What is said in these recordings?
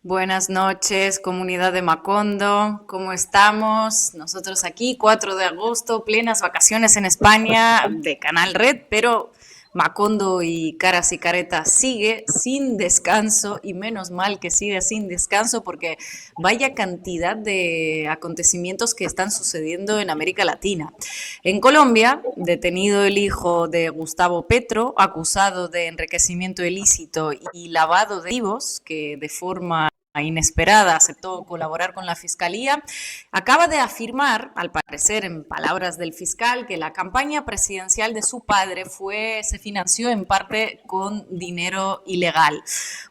Buenas noches, comunidad de Macondo. ¿Cómo estamos? Nosotros aquí, 4 de agosto, plenas vacaciones en España de Canal Red, pero Macondo y Caras y Caretas sigue sin descanso y menos mal que sigue sin descanso porque vaya cantidad de acontecimientos que están sucediendo en América Latina. En Colombia, detenido el hijo de Gustavo Petro, acusado de enriquecimiento ilícito y lavado de activos, que de forma inesperada aceptó colaborar con la Fiscalía, acaba de afirmar, al parecer en palabras del fiscal, que la campaña presidencial de su padre se financió en parte con dinero ilegal.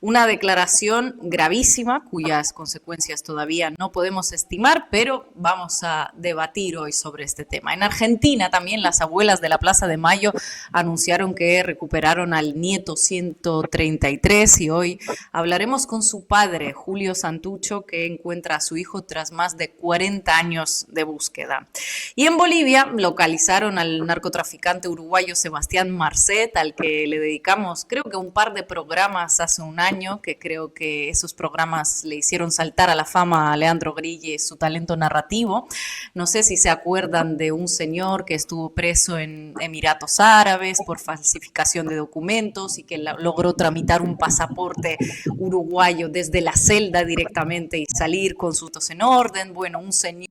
Una declaración gravísima cuyas consecuencias todavía no podemos estimar, pero vamos a debatir hoy sobre este tema. En Argentina también las abuelas de la Plaza de Mayo anunciaron que recuperaron al nieto 133 y hoy hablaremos con su padre, Julio Santucho, que encuentra a su hijo tras más de 40 años de búsqueda. Y en Bolivia localizaron al narcotraficante uruguayo Sebastián Marcet, al que le dedicamos creo que un par de programas hace un año, que creo que esos programas le hicieron saltar a la fama a Leandro Grille su talento narrativo. No sé si se acuerdan de un señor que estuvo preso en Emiratos Árabes por falsificación de documentos y que logró tramitar un pasaporte uruguayo desde la celda directamente y salir con sus datos en orden. Bueno, un señor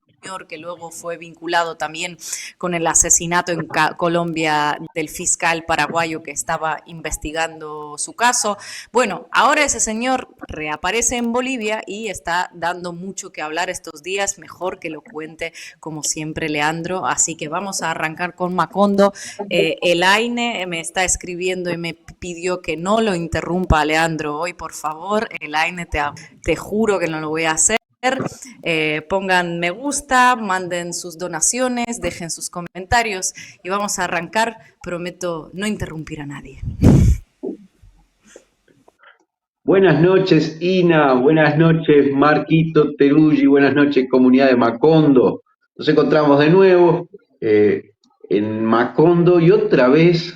que luego fue vinculado también con el asesinato en Colombia del fiscal paraguayo que estaba investigando su caso. Bueno, ahora ese señor reaparece en Bolivia y está dando mucho que hablar estos días. Mejor que lo cuente, como siempre, Leandro. Así que vamos a arrancar con Macondo. Elaine me está escribiendo y me pidió que no lo interrumpa, Leandro, hoy, por favor. Elaine, te juro que no lo voy a hacer. Pongan me gusta, manden sus donaciones, dejen sus comentarios y vamos a arrancar. Prometo no interrumpir a nadie. Buenas noches, Ina. Buenas noches, Marquito Teruggi. Buenas noches, comunidad de Macondo. Nos encontramos de nuevo en Macondo y otra vez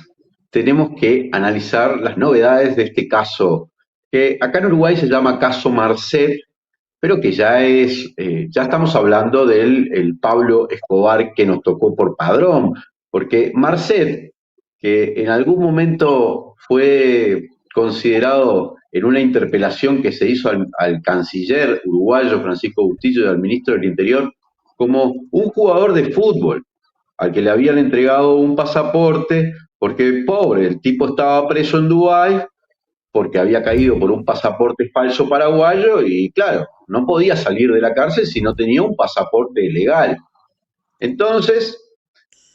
tenemos que analizar las novedades de este caso, que acá en Uruguay se llama caso Marcet, pero que ya estamos hablando del el Pablo Escobar que nos tocó por padrón, porque Marcet, que en algún momento fue considerado en una interpelación que se hizo al canciller uruguayo Francisco Bustillo y al ministro del Interior como un jugador de fútbol al que le habían entregado un pasaporte porque, pobre, el tipo estaba preso en Dubái porque había caído por un pasaporte falso paraguayo y, claro, no podía salir de la cárcel si no tenía un pasaporte legal. Entonces,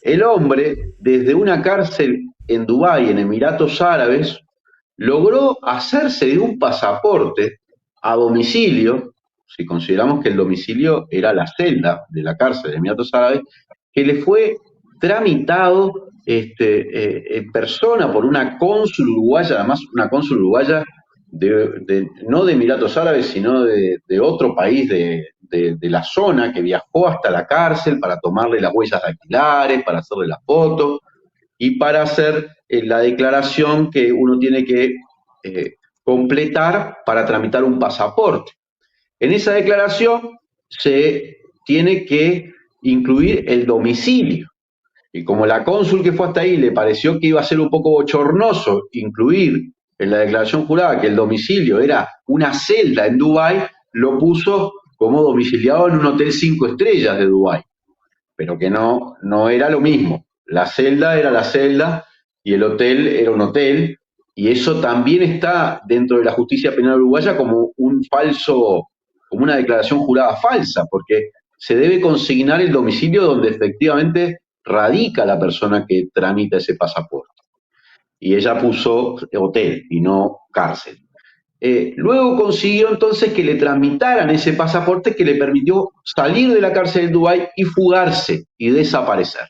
el hombre, desde una cárcel en Dubái, en Emiratos Árabes, logró hacerse de un pasaporte a domicilio, si consideramos que el domicilio era la celda de la cárcel de Emiratos Árabes, que le fue tramitado en persona por una cónsul uruguaya, además una cónsul uruguaya no de Emiratos Árabes, sino de otro país de la zona, que viajó hasta la cárcel para tomarle las huellas dactilares, para hacerle la foto y para hacer la declaración que uno tiene que completar para tramitar un pasaporte. En esa declaración se tiene que incluir el domicilio. Y como la cónsul que fue hasta ahí le pareció que iba a ser un poco bochornoso incluir en la declaración jurada que el domicilio era una celda en Dubái, lo puso como domiciliado en un hotel 5 estrellas de Dubái, pero que no era lo mismo. La celda era la celda y el hotel era un hotel, y eso también está dentro de la justicia penal uruguaya como como una declaración jurada falsa, porque se debe consignar el domicilio donde efectivamente radica la persona que tramita ese pasaporte. Y ella puso hotel y no cárcel. Luego consiguió entonces que le tramitaran ese pasaporte que le permitió salir de la cárcel de Dubái y fugarse y desaparecer.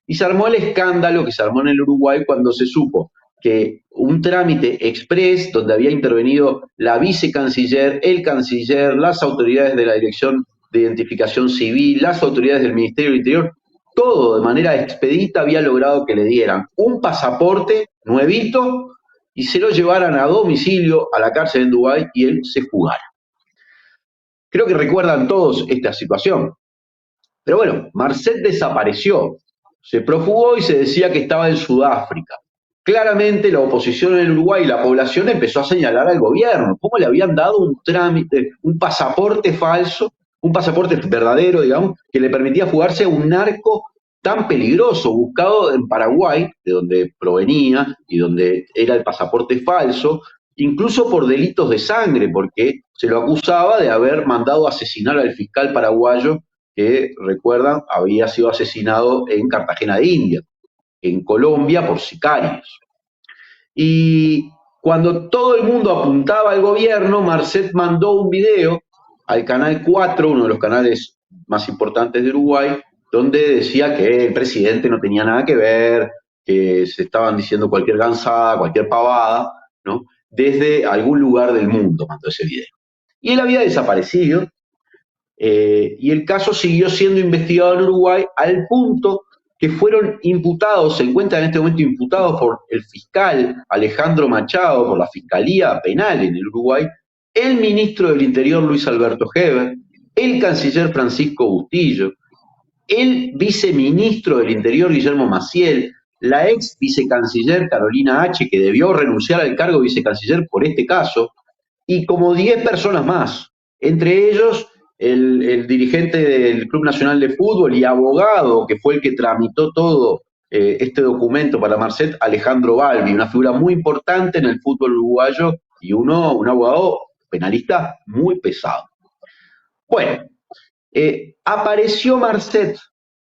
Y se armó el escándalo que se armó en el Uruguay cuando se supo que un trámite express donde había intervenido la vicecanciller, el canciller, las autoridades de la Dirección de Identificación Civil, las autoridades del Ministerio del Interior, todo de manera expedita había logrado que le dieran un pasaporte nuevito y se lo llevaran a domicilio a la cárcel en Dubái y él se fugara. Creo que recuerdan todos esta situación. Pero bueno, Marcet desapareció, se profugó y se decía que estaba en Sudáfrica. Claramente la oposición en Uruguay y la población empezó a señalar al gobierno cómo le habían dado un trámite, un pasaporte falso, un pasaporte verdadero, digamos, que le permitía fugarse a un narco tan peligroso, buscado en Paraguay, de donde provenía y donde era el pasaporte falso, incluso por delitos de sangre, porque se lo acusaba de haber mandado asesinar al fiscal paraguayo que, recuerdan, había sido asesinado en Cartagena de Indias, en Colombia, por sicarios. Y cuando todo el mundo apuntaba al gobierno, Marcet mandó un video al Canal 4, uno de los canales más importantes de Uruguay, donde decía que el presidente no tenía nada que ver, que se estaban diciendo cualquier gansada, cualquier pavada, ¿no? Desde algún lugar del mundo mandó ese video. Y él había desaparecido, y el caso siguió siendo investigado en Uruguay al punto que fueron imputados, se encuentran en este momento imputados por el fiscal Alejandro Machado, por la Fiscalía Penal en el Uruguay, el ministro del Interior Luis Alberto Heber, el canciller Francisco Bustillo, el viceministro del Interior Guillermo Maciel, la ex vicecanciller Carolina H., que debió renunciar al cargo de vicecanciller por este caso, y como 10 personas más, entre ellos el dirigente del Club Nacional de Fútbol y abogado, que fue el que tramitó todo este documento para Marcet, Alejandro Balbi, una figura muy importante en el fútbol uruguayo y un abogado penalista muy pesado. Bueno, apareció Marcet.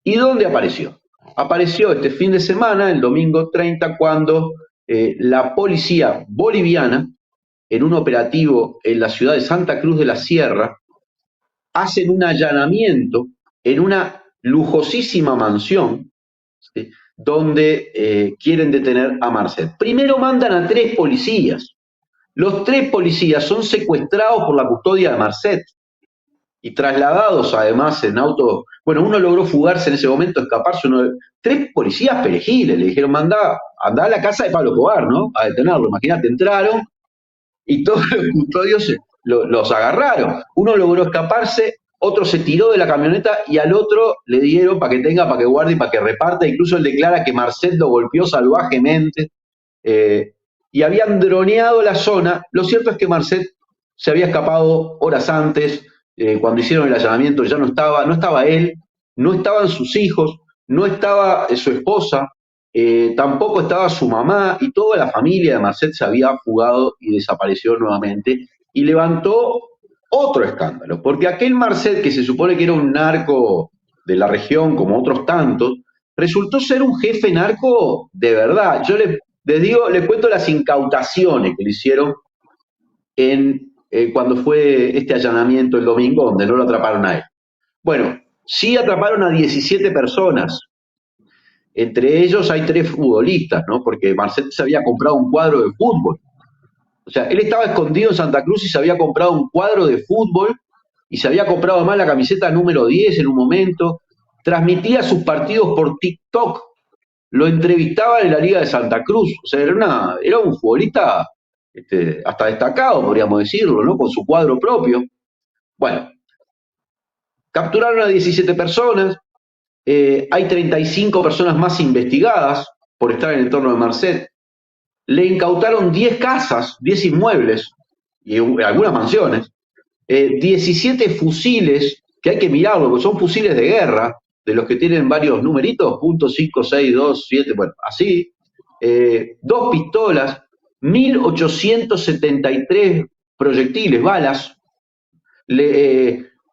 ¿Y dónde apareció? Apareció este fin de semana, el domingo 30, cuando la policía boliviana, en un operativo en la ciudad de Santa Cruz de la Sierra, hacen un allanamiento en una lujosísima mansión, ¿sí?, donde quieren detener a Marcet. Primero mandan a 3 policías. Los 3 policías son secuestrados por la custodia de Marcet y trasladados además en auto. Bueno, uno logró fugarse en ese momento, escaparse. 3 policías perejiles le dijeron, andá a la casa de Pablo Escobar, ¿no? A detenerlo. Imagínate, entraron y todos los custodios los agarraron. Uno logró escaparse, otro se tiró de la camioneta y al otro le dieron para que tenga, para que guarde y para que reparta. Incluso él declara que Marcet lo golpeó salvajemente y habían droneado la zona. Lo cierto es que Marcet se había escapado horas antes. Cuando hicieron el allanamiento ya no estaba él, no estaban sus hijos, no estaba su esposa, tampoco estaba su mamá, y toda la familia de Marcet se había fugado y desapareció nuevamente, y levantó otro escándalo, porque aquel Marcet, que se supone que era un narco de la región como otros tantos, resultó ser un jefe narco de verdad. Yo les cuento las incautaciones que le hicieron cuando fue este allanamiento el domingo, donde no lo atraparon a él. Bueno, sí atraparon a 17 personas. Entre ellos hay 3 futbolistas, ¿no? Porque Marcet se había comprado un cuadro de fútbol. O sea, él estaba escondido en Santa Cruz y se había comprado un cuadro de fútbol y se había comprado además la camiseta número 10 en un momento. Transmitía sus partidos por TikTok. Lo entrevistaba en la Liga de Santa Cruz. O sea, era un futbolista hasta destacado, podríamos decirlo, ¿no? Con su cuadro propio. Bueno, capturaron a 17 personas. Hay 35 personas más investigadas por estar en el entorno de Marcet. Le incautaron 10 casas, 10 inmuebles y algunas mansiones, 17 fusiles, que hay que mirarlo, porque son fusiles de guerra, de los que tienen varios numeritos, .562, bueno, así, 2 pistolas, 1.873 proyectiles, balas,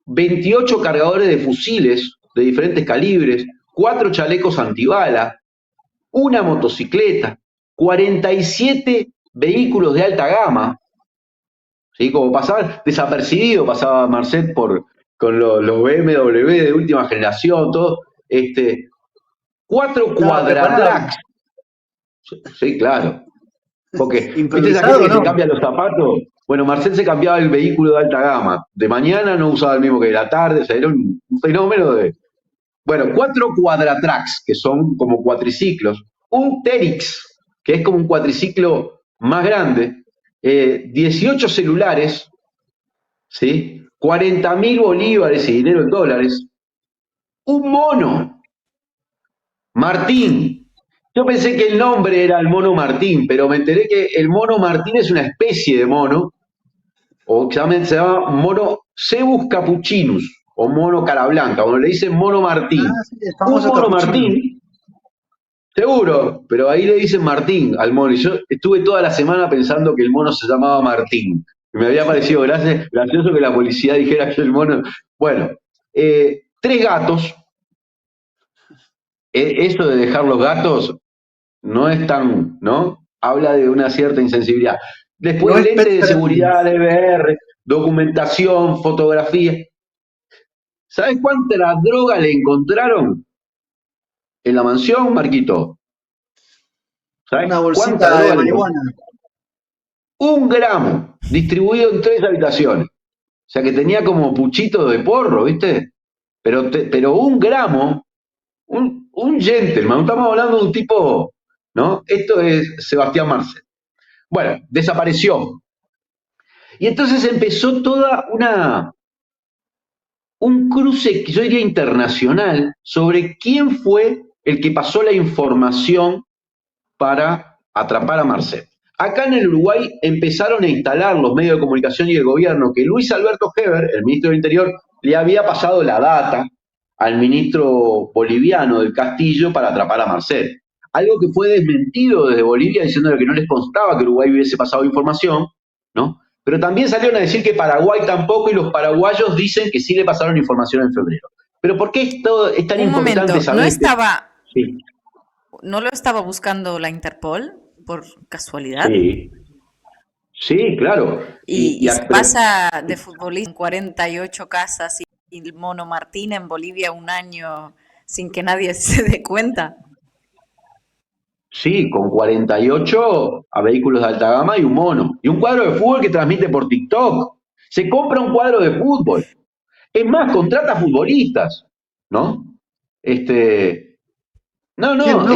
28 cargadores de fusiles de diferentes calibres, 4 chalecos antibala, una motocicleta, 47 vehículos de alta gama, ¿sí? Como pasaba desapercibido, pasaba Marcet con los BMW de última generación, todo, 4 cuadratracks. Sí, claro. Porque, ¿viste esa gente que se cambia los zapatos? Bueno, Marcet se cambiaba el vehículo de alta gama. De mañana no usaba el mismo que de la tarde, o sea, era un fenómeno de... Bueno, 4 cuadratracks, que son como cuatriciclos. Un Terix, que es como un cuatriciclo más grande. 18 celulares, ¿sí? 40.000 bolívares y dinero en dólares, un mono, Martín. Yo pensé que el nombre era el mono Martín, pero me enteré que el mono Martín es una especie de mono, o se llama mono Cebus capuccinus, o mono cara blanca, o le dicen mono Martín. Sí, el Un famoso mono capuchino. Martín, seguro, pero ahí le dicen Martín al mono. Y yo estuve toda la semana pensando que el mono se llamaba Martín. Me había parecido gracioso que la policía dijera que el mono. Bueno, 3 gatos. Eso de dejar los gatos no es tan, ¿no? Habla de una cierta insensibilidad. Después, No es pet lente de friendly. seguridad, DVR, documentación, fotografía. ¿Sabes cuánta droga le encontraron en la mansión, Marquito? ¿Sabes Una cuánta bolsita de droga le encontraron? marihuana. 1 gramo, distribuido en 3 habitaciones. O sea que tenía como puchito de porro, ¿viste? Pero 1 gramo, un gentleman, estamos hablando de un tipo, ¿no? Esto es Sebastián Marcel. Bueno, desapareció. Y entonces empezó un cruce, yo diría internacional, sobre quién fue el que pasó la información para atrapar a Marcel. Acá en el Uruguay empezaron a instalar los medios de comunicación y el gobierno que Luis Alberto Heber, el ministro del Interior, le había pasado la data al ministro boliviano del Castillo para atrapar a Marcel. Algo que fue desmentido desde Bolivia diciéndole que no les constaba que Uruguay hubiese pasado información, ¿no? Pero también salieron a decir que Paraguay tampoco y los paraguayos dicen que sí le pasaron información en febrero. Pero ¿por qué es tan Un importante momento, saber que... Sí, ¿no lo estaba buscando la Interpol por casualidad? sí, sí, claro. Y se pasa de futbolista en 48 casas y el mono Martín en Bolivia un año sin que nadie se dé cuenta. Sí, con 48 a vehículos de alta gama y un mono. Y un cuadro de fútbol que transmite por TikTok. Se compra un cuadro de fútbol. Es más, contrata futbolistas, ¿no? No, ¿Quién no, no?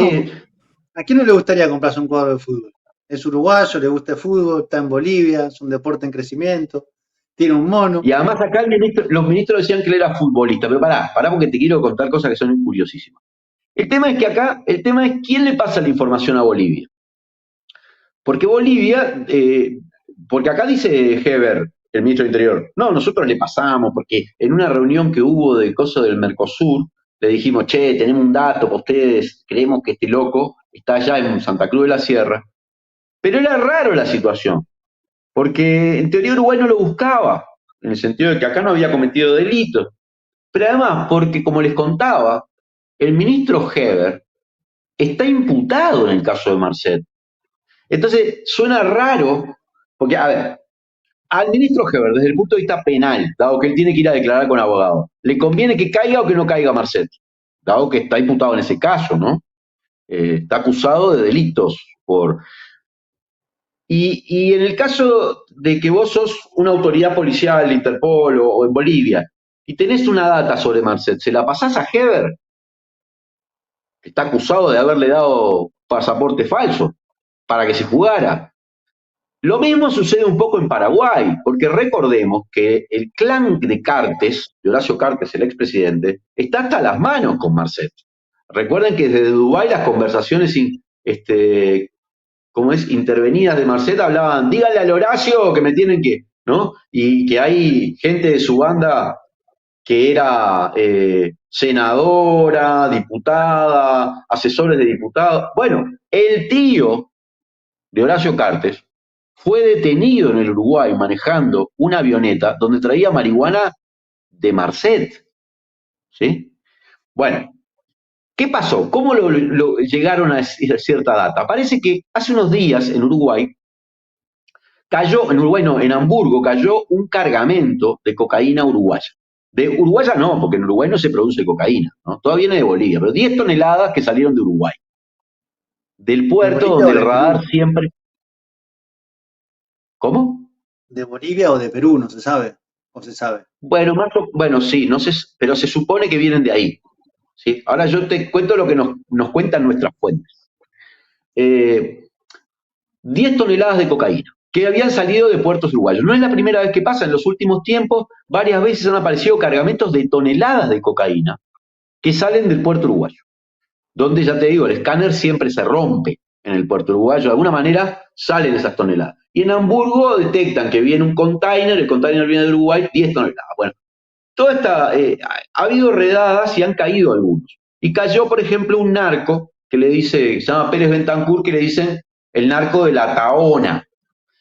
¿A quién no le gustaría comprarse un cuadro de fútbol? Es uruguayo, le gusta el fútbol, está en Bolivia, es un deporte en crecimiento, tiene un mono. y además acá los ministros decían que él era futbolista, pero pará porque te quiero contar cosas que son curiosísimas. El tema es que acá, el tema es quién le pasa la información a Bolivia. Porque Bolivia, porque acá dice Heber, el ministro del Interior, no, nosotros le pasamos, porque en una reunión que hubo de coso del Mercosur, le dijimos, che, tenemos un dato para ustedes, creemos que este loco está allá en Santa Cruz de la Sierra. Pero era raro la situación, porque en teoría Uruguay no lo buscaba, en el sentido de que acá no había cometido delitos. Pero además, porque como les contaba, el ministro Heber está imputado en el caso de Marcet. Entonces, suena raro, porque, a ver, al ministro Heber, desde el punto de vista penal, dado que él tiene que ir a declarar con abogado, ¿le conviene que caiga o que no caiga Marcet? Dado que está imputado en ese caso, ¿no? Está acusado de delitos por... Y en el caso de que vos sos una autoridad policial de Interpol o en Bolivia y tenés una data sobre Marcet, ¿se la pasás a Heber? Que está acusado de haberle dado pasaporte falso para que se jugara. Lo mismo sucede un poco en Paraguay, porque recordemos que el clan de Cartes, de Horacio Cartes, el expresidente, está hasta las manos con Marcet. Recuerden que desde Dubái las conversaciones como es, intervenidas de Marcet hablaban, díganle al Horacio que me tienen que, ¿no? Y que hay gente de su banda que era senadora, diputada, asesores de diputados. Bueno, el tío de Horacio Cartes fue detenido en el Uruguay manejando una avioneta donde traía marihuana de Marcet. ¿Sí? Bueno, ¿qué pasó? ¿Cómo llegaron a cierta data? Parece que hace unos días en Uruguay cayó, en Uruguay no, en Hamburgo cayó un cargamento de cocaína uruguaya. De uruguaya no, porque en Uruguay no se produce cocaína, ¿no? Todo viene de Bolivia, pero 10 toneladas que salieron de Uruguay. Del ¿De puerto Bolivia donde o el de radar Perú? siempre... ¿Cómo? ¿De Bolivia o de Perú? No se sabe. ¿O se sabe? Bueno, bueno, sí, no sé, pero se supone que vienen de ahí. ¿Sí? Ahora yo te cuento lo que nos cuentan nuestras fuentes. 10 toneladas de cocaína. que habían salido de puertos uruguayos. No es la primera vez que pasa, en los últimos tiempos varias veces han aparecido cargamentos de toneladas de cocaína que salen del puerto uruguayo, donde ya te digo, el escáner siempre se rompe en el puerto uruguayo, de alguna manera salen esas toneladas. Y en Hamburgo detectan que viene un container, el container viene de Uruguay, 10 toneladas. Bueno, toda esta, ha habido redadas y han caído algunos. Y cayó, por ejemplo, un narco que le dice, se llama Pérez Bentancur, que le dicen el narco de La Tahona.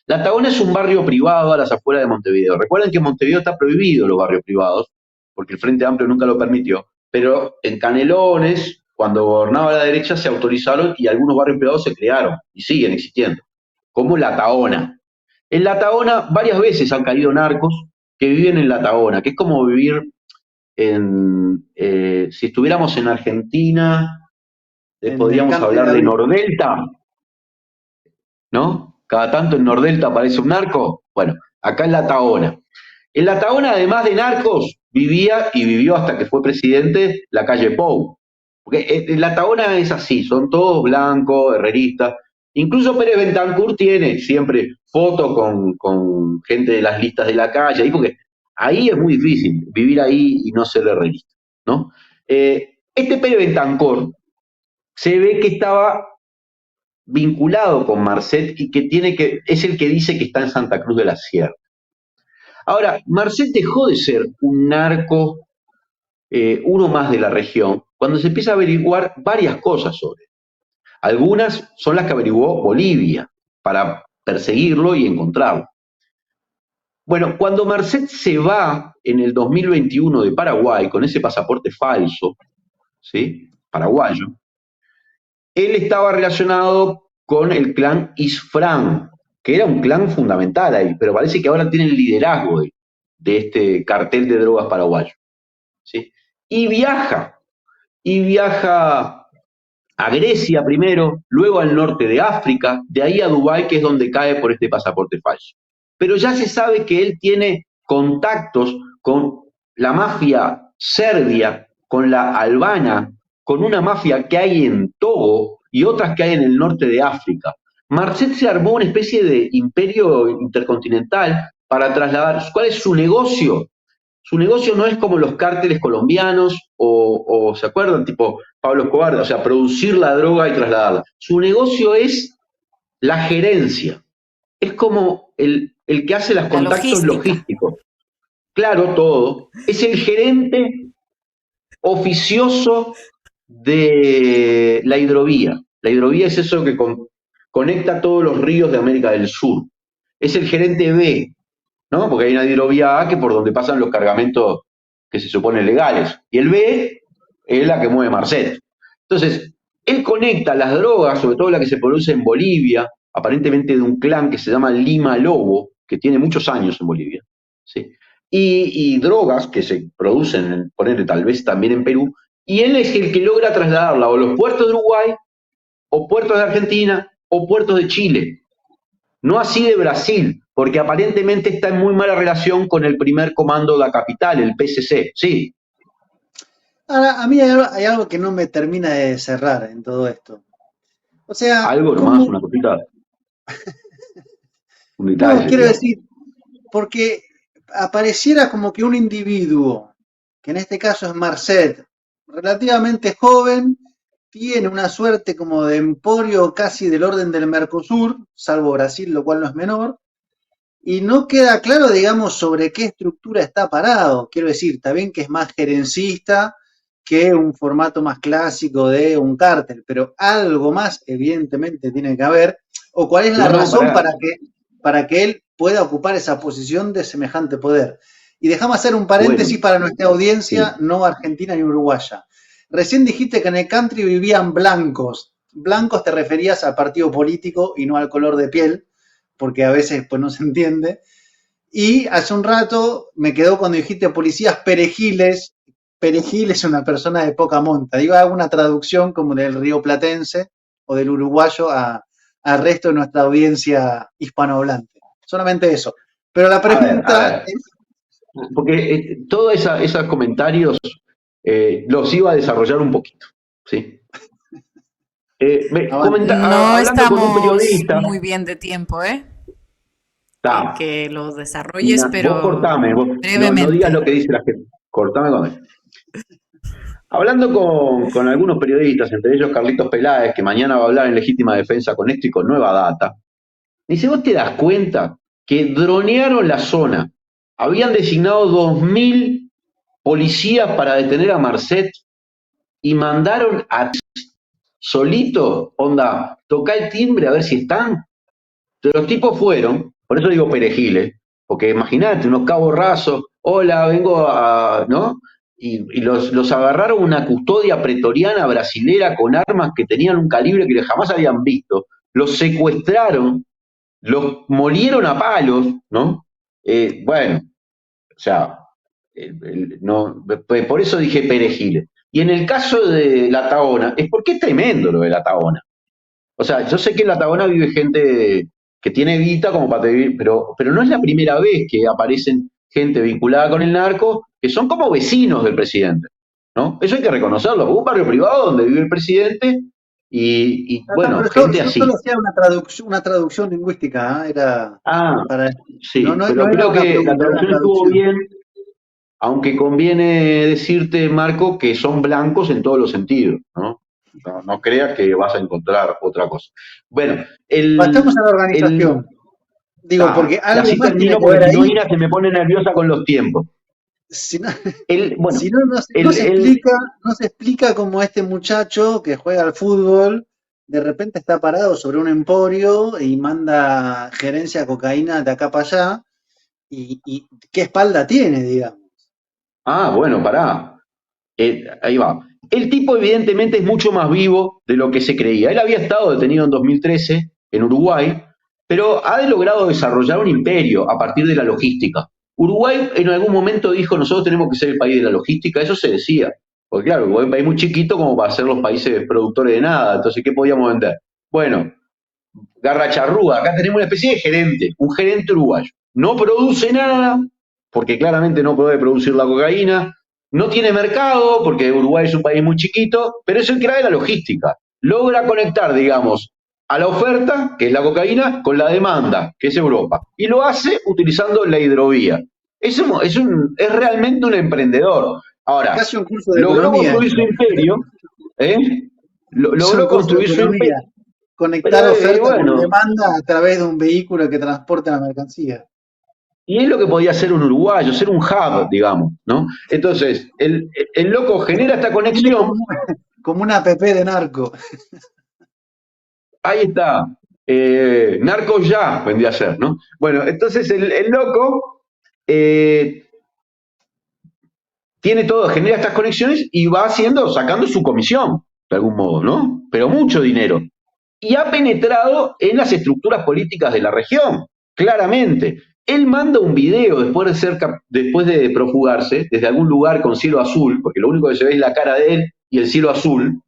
La Tahona es un barrio privado a las afueras de Montevideo. Recuerden que en Montevideo está prohibido los barrios privados, porque el Frente Amplio nunca lo permitió, pero en Canelones, cuando gobernaba la derecha, se autorizaron y algunos barrios privados se crearon y siguen existiendo, como La Tahona. En La Tahona varias veces han caído narcos que viven en La Tahona, que es como vivir si estuviéramos en Argentina, podríamos hablar de Nordelta, ¿no? Cada tanto en Nordelta aparece un narco. Bueno, acá en La Tahona. En La Tahona, además de narcos, vivía y vivió hasta que fue presidente la calle Pou. Porque en La Tahona es así, son todos blancos, herreristas. Incluso Pérez Bentancur tiene siempre fotos con gente de las listas de la calle, ahí porque ahí es muy difícil vivir ahí y no ser herrerista, ¿no? Este Pérez Bentancur se ve que estaba vinculado con Marcet y que es el que dice que está en Santa Cruz de la Sierra. Ahora, Marcet dejó de ser un narco, uno más de la región, cuando se empieza a averiguar varias cosas sobre él. Algunas son las que averiguó Bolivia para perseguirlo y encontrarlo. Bueno, cuando Marcet se va en el 2021 de Paraguay con ese pasaporte falso, ¿sí? Paraguayo, él estaba relacionado con el clan Isfrán, que era un clan fundamental ahí, pero parece que ahora tiene el liderazgo de este cartel de drogas paraguayo, ¿sí? Y viaja a Grecia primero, luego al norte de África, de ahí a Dubái, que es donde cae por este pasaporte falso. Pero ya se sabe que él tiene contactos con la mafia serbia, con la albana, con una mafia que hay en Togo y otras que hay en el norte de África. Marcet se armó una especie de imperio intercontinental para trasladar. ¿Cuál es su negocio? Su negocio no es como los cárteles colombianos o ¿se acuerdan? Tipo Pablo Escobar, o sea, producir la droga y trasladarla. Su negocio es la gerencia. Es como el que hace los contactos logísticos. Claro, todo. Es el gerente oficioso de la hidrovía. La hidrovía es eso que conecta todos los ríos de América del Sur. Es el gerente B, ¿no? Porque hay una hidrovía A que por donde pasan los cargamentos que se suponen legales. Y el B es la que mueve Marcet. Entonces, él conecta las drogas, sobre todo la que se produce en Bolivia, aparentemente de un clan que se llama Lima Lobo, que tiene muchos años en Bolivia, ¿sí? Y drogas que se producen, ponele tal vez también en Perú, y él es el que logra trasladarla o los puertos de Uruguay, o puertos de Argentina, o puertos de Chile. No así de Brasil, porque aparentemente está en muy mala relación con el primer comando de la capital, el PCC, sí. Ahora, a mí hay algo que no me termina de cerrar en todo esto. O sea, algo nomás, una cosita. Un detalle. No, quiero decir, porque apareciera como que un individuo, que en este caso es Marcet, relativamente joven, tiene una suerte como de emporio casi del orden del Mercosur, salvo Brasil, lo cual no es menor, y no queda claro, digamos, sobre qué estructura está parado. Quiero decir, está bien que es más gerencista que un formato más clásico de un cártel, pero algo más evidentemente tiene que haber, o cuál es la razón para que él pueda ocupar esa posición de semejante poder. Y dejamos hacer un paréntesis para nuestra audiencia, sí, no argentina ni uruguaya. Recién dijiste que en el country vivían blancos. Blancos te referías al partido político y no al color de piel, porque a veces pues no se entiende. Y hace un rato me quedó cuando dijiste policías perejiles. Perejil es una persona de poca monta. Digo, hago una traducción como del rioplatense o del uruguayo al resto de nuestra audiencia hispanohablante. Solamente eso. Pero la pregunta es... Porque todos esos comentarios los iba a desarrollar un poquito, ¿sí? No estamos muy bien de tiempo, ¿eh? Hablando con un periodista, No estamos muy bien de tiempo. hablando con un periodista, me dijo, ¿y qué haces? ¿Qué haces? ¿Qué haces? ¿Qué haces? ¿Qué haces? ¿Qué haces? ¿Qué haces? ¿Qué haces? Está. que lo desarrolles, Vos pero cortame, vos no digas brevemente. lo que dice la gente. Cortame con eso. Hablando con algunos periodistas, entre ellos Carlitos Peláez, que mañana va a hablar en legítima defensa con esto y con nueva data, dice, ¿vos te das cuenta que dronearon la zona? Habían designado 2.000 policías para detener a Marcet y mandaron a solito, onda, toca el timbre a ver si están. Los tipos fueron, por eso digo perejiles, porque imagínate, unos cabos rasos, hola, vengo a, ¿no? Y los agarraron una custodia pretoriana brasilera con armas que tenían un calibre que jamás habían visto, los secuestraron, los molieron a palos, ¿no? Bueno, o sea, no, por eso dije perejiles. Y en el caso de la Tahona, es porque es tremendo lo de la Tahona. O sea, yo sé que en la Tahona vive gente que tiene guita como para vivir, pero no es la primera vez que aparecen gente vinculada con el narco que son como vecinos del presidente, ¿no? Eso hay que reconocerlo, porque es un barrio privado donde vive el presidente y bueno, pero gente yo así. solo hacía una traducción lingüística, ¿eh? Era Ah, para, sí, no pero era creo una que la pregunta, era una traducción estuvo traducción. bien, aunque conviene decirte, Marco, que son blancos en todos los sentidos, ¿no? No creas que vas a encontrar otra cosa. Bueno, Pasemos a la el, organización. Digo, porque y algo así más tiene termino que porque ver si no ahí. Ina se me pone nerviosa con los tiempos. Si no, Bueno, si no, no se explica cómo este muchacho que juega al fútbol de repente está parado sobre un emporio y manda gerencia de cocaína de acá para allá. Y qué espalda tiene, digamos. bueno, pará. Ahí va. El tipo evidentemente es mucho más vivo de lo que se creía. Él había estado detenido en 2013 en Uruguay, pero ha logrado desarrollar un imperio a partir de la logística. Uruguay en algún momento dijo, nosotros tenemos que ser el país de la logística, eso se decía. Porque claro, Uruguay es un país muy chiquito como para ser los países productores de nada, entonces, ¿qué podíamos vender? Bueno, garra charrúa, acá tenemos una especie de gerente, un gerente uruguayo. No produce nada, porque claramente no puede producir la cocaína, no tiene mercado, porque Uruguay es un país muy chiquito, pero es el que trae la logística. Logra conectar, digamos, a la oferta, que es la cocaína, con la demanda, que es Europa. Y lo hace utilizando la hidrovía. Es realmente un emprendedor. Ahora, Casi un curso de logró economía. construir su imperio, ¿eh? Es un Logró curso de construir su imperio. economía. Conectar Pero oferta con bueno, demanda a través de un vehículo que transporte la mercancía. y es lo que podía ser un uruguayo, ser un hub, digamos, ¿no? Entonces, el loco genera esta Tiene conexión, como una app de narco. ahí está, narcos ya vendría a ser, ¿no? Bueno, entonces el loco tiene todo, genera estas conexiones y va sacando su comisión, de algún modo, ¿no? Pero mucho dinero. Y ha penetrado en las estructuras políticas de la región, claramente. Él manda un video después de profugarse desde algún lugar con cielo azul, porque lo único que se ve es la cara de él y el cielo azul,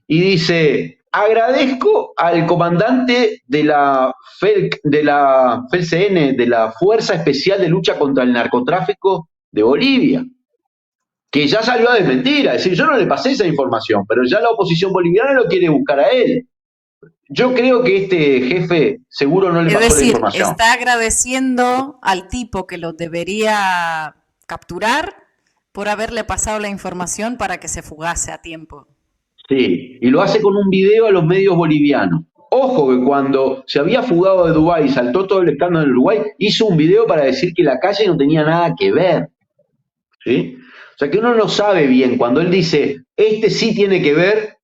y dice, agradezco al comandante de la FELCN, de la Fuerza Especial de Lucha contra el Narcotráfico de Bolivia, que ya salió a desmentir, a decir, yo no le pasé esa información, pero ya la oposición boliviana lo quiere buscar a él. Yo creo que este jefe seguro no le Es pasó la decir, información. está agradeciendo al tipo que lo debería capturar por haberle pasado la información para que se fugase a tiempo. Sí, y lo hace con un video a los medios bolivianos. Ojo que cuando se había fugado de Dubái y saltó todo el escándalo en Uruguay, hizo un video para decir que la calle no tenía nada que ver. ¿Sí? O sea que uno no sabe bien, cuando él dice, este sí tiene que ver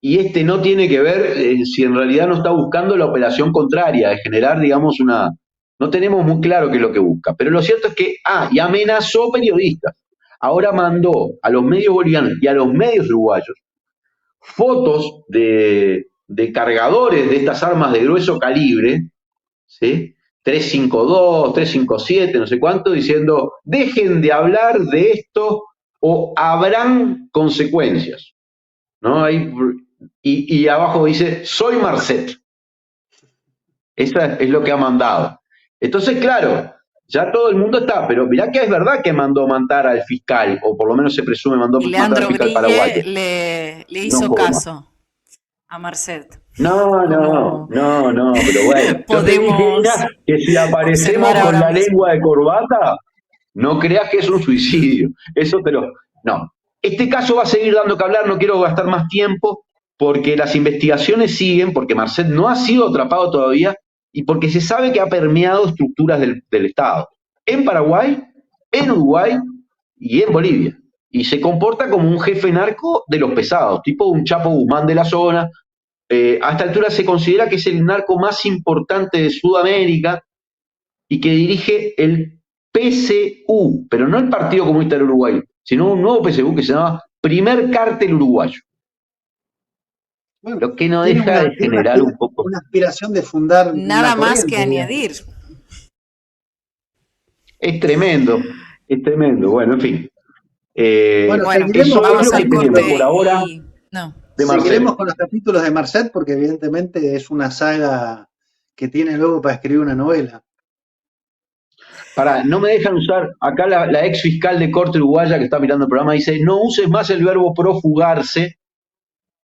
y este no tiene que ver, si en realidad no está buscando la operación contraria, de generar, digamos, una... No tenemos muy claro qué es lo que busca, pero lo cierto es que, y amenazó periodistas. Ahora mandó a los medios bolivianos y a los medios uruguayos fotos de cargadores de estas armas de grueso calibre, ¿sí? 352, 357, no sé cuánto, diciendo, dejen de hablar de esto o habrán consecuencias, ¿no? Y abajo dice, soy Marcet. Esa es lo que ha mandado. Entonces, claro, ya todo el mundo está, pero mirá que es verdad que mandó matar al fiscal, o por lo menos se presume mandó Y matar al Leandro fiscal paraguayo. Grille le No hizo coma. caso. a Marcet. No, no, ¿Cómo no, no, pero bueno, yo te dije, podemos Ina, que si aparecemos observar con ahora la mismo? lengua de corbata, no creas que es un suicidio. Eso te lo. No. Este caso va a seguir dando que hablar, no quiero gastar más tiempo, porque las investigaciones siguen, porque Marcet no ha sido atrapado todavía y porque se sabe que ha permeado estructuras del Estado. En Paraguay, en Uruguay y en Bolivia. Y se comporta como un jefe narco de los pesados, tipo un Chapo Guzmán de la zona. A esta altura se considera que es el narco más importante de Sudamérica y que dirige el PCU, pero no el Partido Comunista del Uruguay, sino un nuevo PCU que se llama Primer Cártel Uruguayo. Bueno, Lo que no tiene deja de generar un poco. una aspiración de fundar Nada una más que corriente, digamos. añadir. Es tremendo, es tremendo. Bueno, en fin. Bueno, Bueno, seguiremos Eso con es vamos los lo que al tenemos capítulos, por corte ahora y... No. de Marcel. seguiremos con los capítulos de Marcet porque evidentemente es una saga que tiene luego para escribir una novela. Pará, no me dejan usar, acá la ex fiscal de corte uruguaya que está mirando el programa dice, no uses más el verbo profugarse,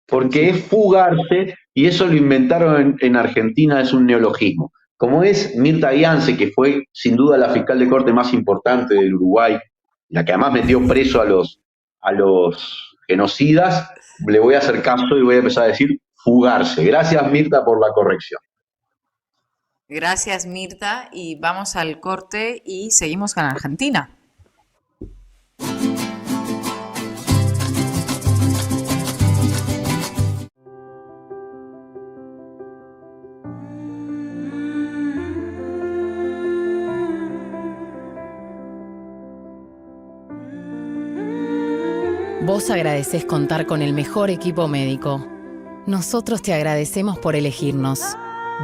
porque es fugarse, y eso lo inventaron en Argentina, es un neologismo. Como es Mirta Ianse, que fue sin duda la fiscal de corte más importante del Uruguay, la que además metió preso a los genocidas, le voy a hacer caso y voy a empezar a decir fugarse. Gracias, Mirta, por la corrección. Gracias, Mirta. Y vamos al corte y seguimos con Argentina. Vos agradecés contar con el mejor equipo médico. Nosotros te agradecemos por elegirnos,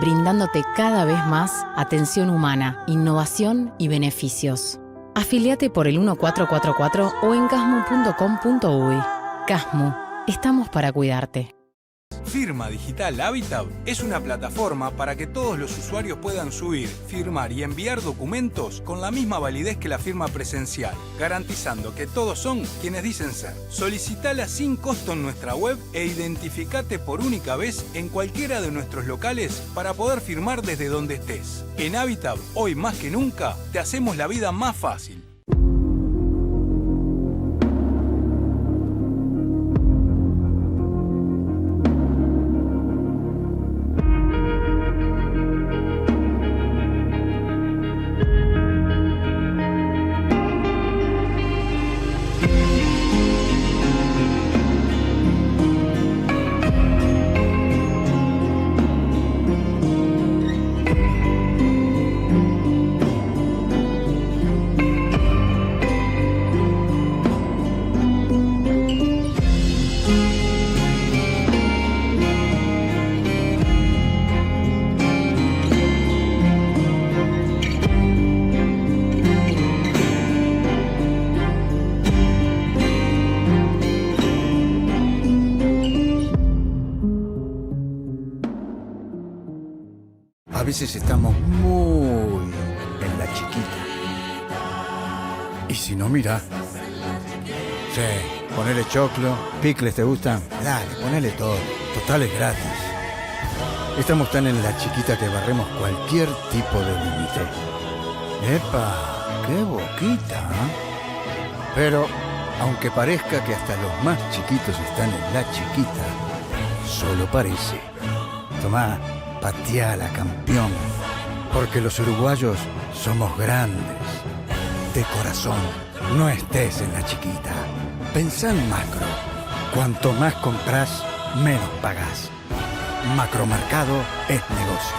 brindándote cada vez más atención humana, innovación y beneficios. Afiliate por el 1444 o en casmu.com.uy. Casmu, estamos para cuidarte. Firma Digital Habitat es una plataforma para que todos los usuarios puedan subir, firmar y enviar documentos con la misma validez que la firma presencial, garantizando que todos son quienes dicen ser. Solicitala sin costo en nuestra web e identificate por única vez en cualquiera de nuestros locales para poder firmar desde donde estés. En Habitat, hoy más que nunca, te hacemos la vida más fácil. A veces estamos muy en la chiquita. Y si no, mira. Sí, ponele choclo, picles, ¿te gustan? Dale, ponele todo. Total es gratis. Estamos tan en la chiquita que barremos cualquier tipo de límite. ¡Epa! ¡Qué boquita! ¿Eh? Pero, aunque parezca que hasta los más chiquitos están en la chiquita, solo parece. Tomá. Pateala, campeón, porque los uruguayos somos grandes, de corazón. No estés en la chiquita. Pensá en macro. Cuanto más comprás, menos pagás. Macromercado es negocio.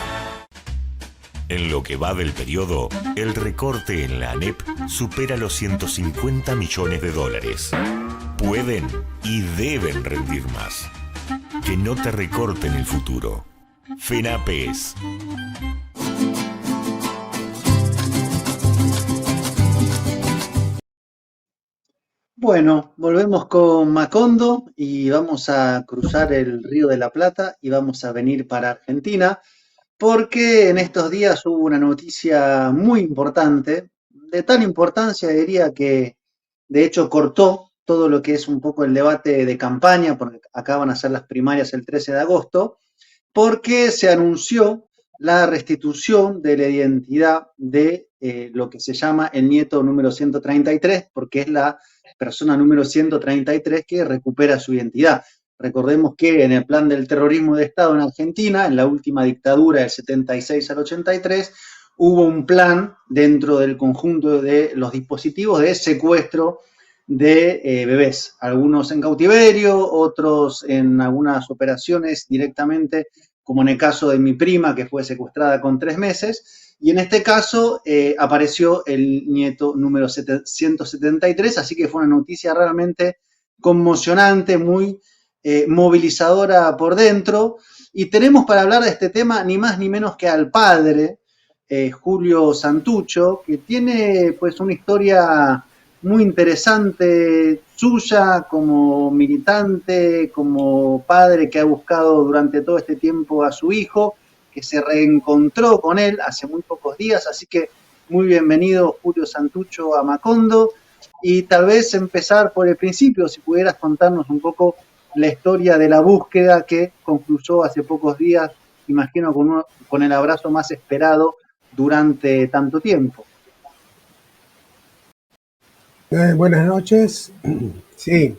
En lo que va del periodo, el recorte en la ANEP supera los 150 millones de dólares. Pueden y deben rendir más. Que no te recorten el futuro. FENAPES. Bueno, volvemos con Macondo y vamos a cruzar el Río de la Plata y vamos a venir para Argentina porque en estos días hubo una noticia muy importante, de tal importancia diría que de hecho cortó todo lo que es un poco el debate de campaña, porque acá van a ser las primarias el 13 de agosto, porque se anunció la restitución de la identidad de lo que se llama el nieto número 133, porque es la persona número 133 que recupera su identidad. Recordemos que en el plan del terrorismo de Estado en Argentina, en la última dictadura del 76 al 83, hubo un plan dentro del conjunto de los dispositivos de secuestro de bebés, algunos en cautiverio, otros en algunas operaciones directamente, como en el caso de mi prima, que fue secuestrada con 3 meses, y en este caso apareció el nieto número 173, así que fue una noticia realmente conmocionante, muy movilizadora por dentro, y tenemos para hablar de este tema ni más ni menos que al padre, Julio Santucho, que tiene pues una historia muy interesante suya como militante, como padre que ha buscado durante todo este tiempo a su hijo, que se reencontró con él hace muy pocos días, así que muy bienvenido Julio Santucho a Macondo, y tal vez empezar por el principio, si pudieras contarnos un poco la historia de la búsqueda que concluyó hace pocos días, imagino con el abrazo más esperado durante tanto tiempo. Buenas noches. Sí.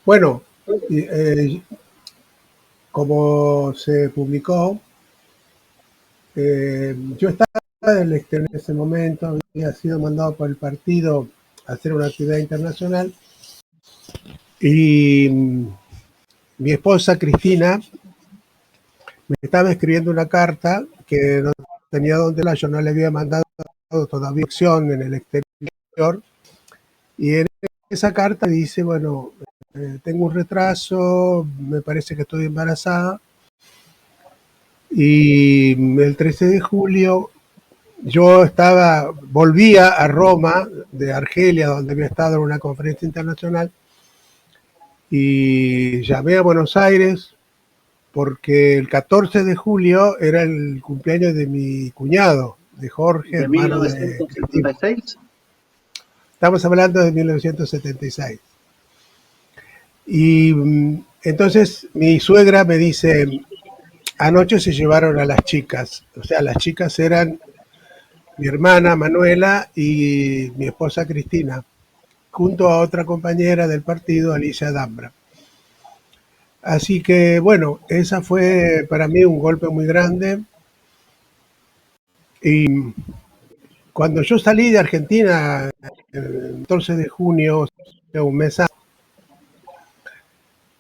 Bueno, como se publicó, yo estaba en el exterior en ese momento, había sido mandado por el partido a hacer una actividad internacional y mi esposa Cristina me estaba escribiendo una carta que no tenía dónde yo no le había mandado todavía acción en el exterior, y en esa carta dice, bueno, tengo un retraso, me parece que estoy embarazada, y el 13 de julio yo volvía a Roma, de Argelia, donde había estado en una conferencia internacional, y llamé a Buenos Aires, porque el 14 de julio era el cumpleaños de mi cuñado, de Jorge, ¿De hermano 1976? Estamos hablando de 1976. Y entonces mi suegra me dice, anoche se llevaron a las chicas. O sea, las chicas eran mi hermana Manuela y mi esposa Cristina, junto a otra compañera del partido, Alicia Dambra. Así que, bueno, esa fue para mí un golpe muy grande. Y cuando yo salí de Argentina, el 14 de junio, un mes antes,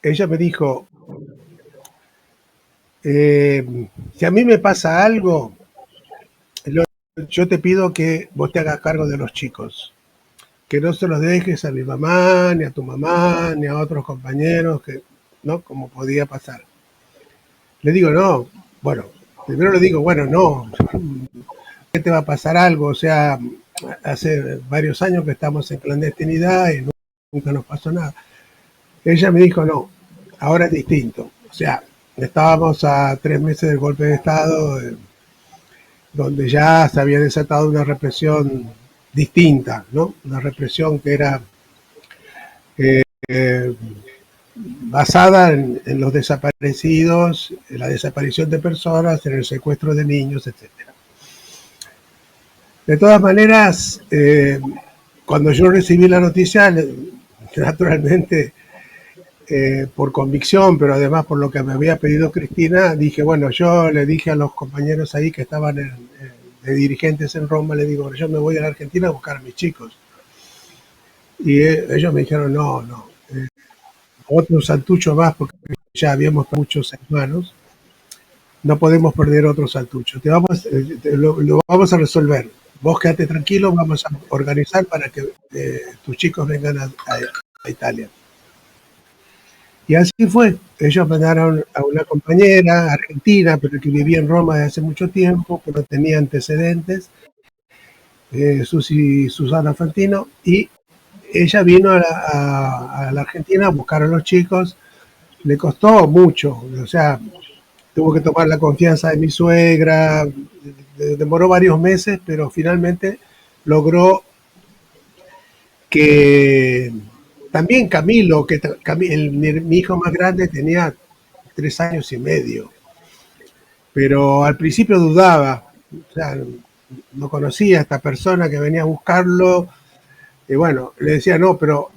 ella me dijo, si a mí me pasa algo, yo te pido que vos te hagas cargo de los chicos, que no se los dejes a mi mamá, ni a tu mamá, ni a otros compañeros, ¿no? Como podía pasar. Le digo, no, bueno, primero le digo, bueno, no, ¿qué te va a pasar algo? O sea, hace varios años que estamos en clandestinidad y nunca nos pasó nada. Ella me dijo, no, ahora es distinto. O sea, estábamos a 3 meses del golpe de Estado, donde ya se había desatado una represión distinta, ¿no? Una represión que era basada en los desaparecidos, en la desaparición de personas, en el secuestro de niños, etc. De todas maneras, cuando yo recibí la noticia, naturalmente, por convicción, pero además por lo que me había pedido Cristina, dije, bueno, yo le dije a los compañeros ahí que estaban de dirigentes en Roma, le digo, yo me voy a la Argentina a buscar a mis chicos. Y ellos me dijeron, no, otro Santucho más, porque ya habíamos muchos hermanos, no podemos perder otro Santucho, lo vamos a resolver. Vos quédate tranquilo, vamos a organizar para que tus chicos vengan a Italia. Y así fue. Ellos mandaron a una compañera argentina, pero que vivía en Roma desde hace mucho tiempo, que no tenía antecedentes, Susana Fantino, y ella vino a la Argentina a buscar a los chicos. Le costó mucho, o sea, tuvo que tomar la confianza de mi suegra, demoró varios meses, pero finalmente logró que también Camilo, mi hijo más grande tenía 3 años y medio, pero al principio dudaba, o sea, no conocía a esta persona que venía a buscarlo, y bueno, le decía, no, pero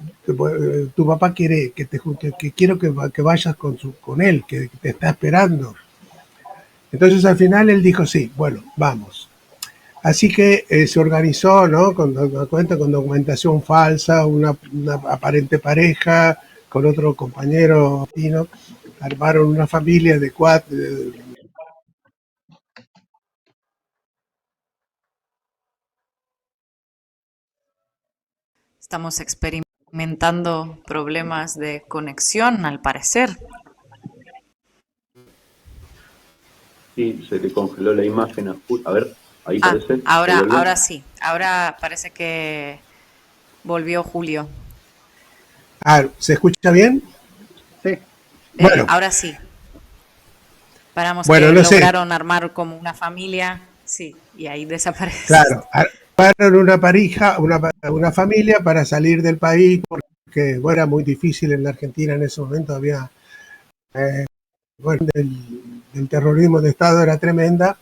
tu papá quiere que quiero que vayas con él, que te está esperando. Entonces al final él dijo, sí, bueno, vamos. Así que se organizó, ¿no? Con documentación falsa, una aparente pareja, con otro compañero latino, armaron una familia de 4. Estamos experimentando problemas de conexión, al parecer. Sí, se le congeló la imagen a ver, ahí parece. Ahora sí, ahora parece que volvió Julio. ¿Se escucha bien? Sí. Bueno. Ahora sí. Paramos Bueno, que no sé. lograron armar como una familia, sí, y ahí desapareció. Claro, armaron una familia para salir del país porque bueno, era muy difícil en la Argentina en ese momento, había el terrorismo de Estado era tremenda.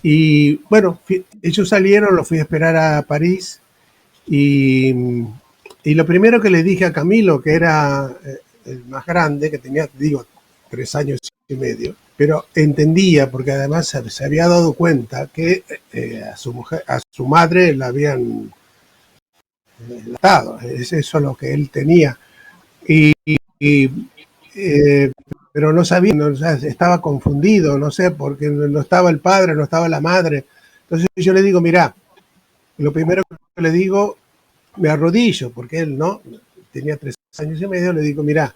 Y bueno, ellos salieron, los fui a esperar a París y lo primero que le dije a Camilo, que era el más grande, que tenía, digo, 3 años y medio, pero entendía, porque además se había dado cuenta que a su madre la habían matado, es eso lo que él tenía. Pero no sabía, o sea, estaba confundido, no sé, porque no estaba el padre, no estaba la madre. Entonces yo le digo, mira, lo primero que le digo, me arrodillo, porque él no, tenía 3 años y medio, le digo, mira,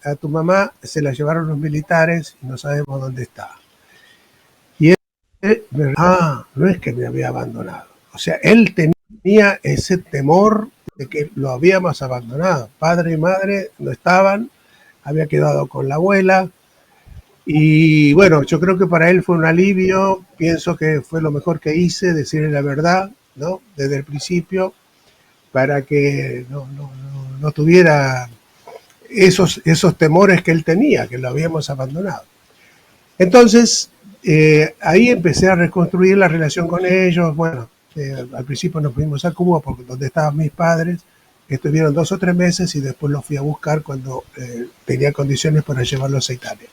a tu mamá se la llevaron los militares y no sabemos dónde está. Y él, no es que me había abandonado. O sea, él tenía ese temor de que lo habíamos abandonado. Padre y madre no estaban, había quedado con la abuela. Y bueno, yo creo que para él fue un alivio, pienso que fue lo mejor que hice, decirle la verdad, ¿no? Desde el principio, para que no tuviera esos temores que él tenía, que lo habíamos abandonado. Entonces, ahí empecé a reconstruir la relación con ellos. Bueno, al principio nos fuimos a Cuba, porque donde estaban mis padres, estuvieron 2 o 3 meses y después los fui a buscar cuando tenía condiciones para llevarlos a Italia.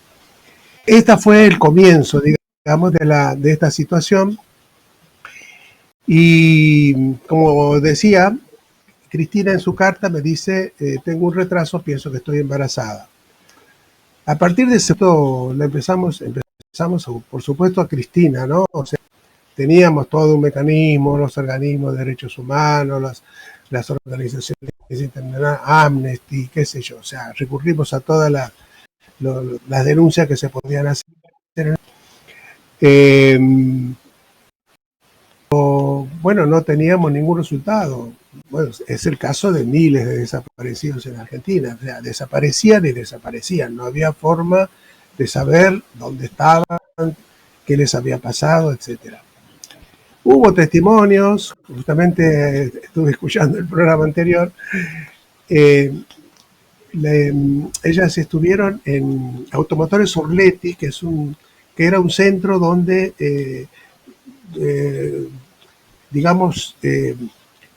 Este fue el comienzo, digamos, de esta situación. Y como decía, Cristina en su carta me dice, tengo un retraso, pienso que estoy embarazada. A partir de ese momento empezamos por supuesto a Cristina, ¿no? O sea, teníamos todo un mecanismo, los organismos de derechos humanos, las organizaciones internacionales, Amnesty, qué sé yo, o sea, recurrimos a todas las denuncias que se podían hacer. Bueno, no teníamos ningún resultado. Bueno, es el caso de miles de desaparecidos en Argentina. O sea, desaparecían y desaparecían. No había forma de saber dónde estaban, qué les había pasado, etc. Hubo testimonios, justamente estuve escuchando el programa anterior. Ellas estuvieron en Automotores Orletti, que era un centro donde digamos,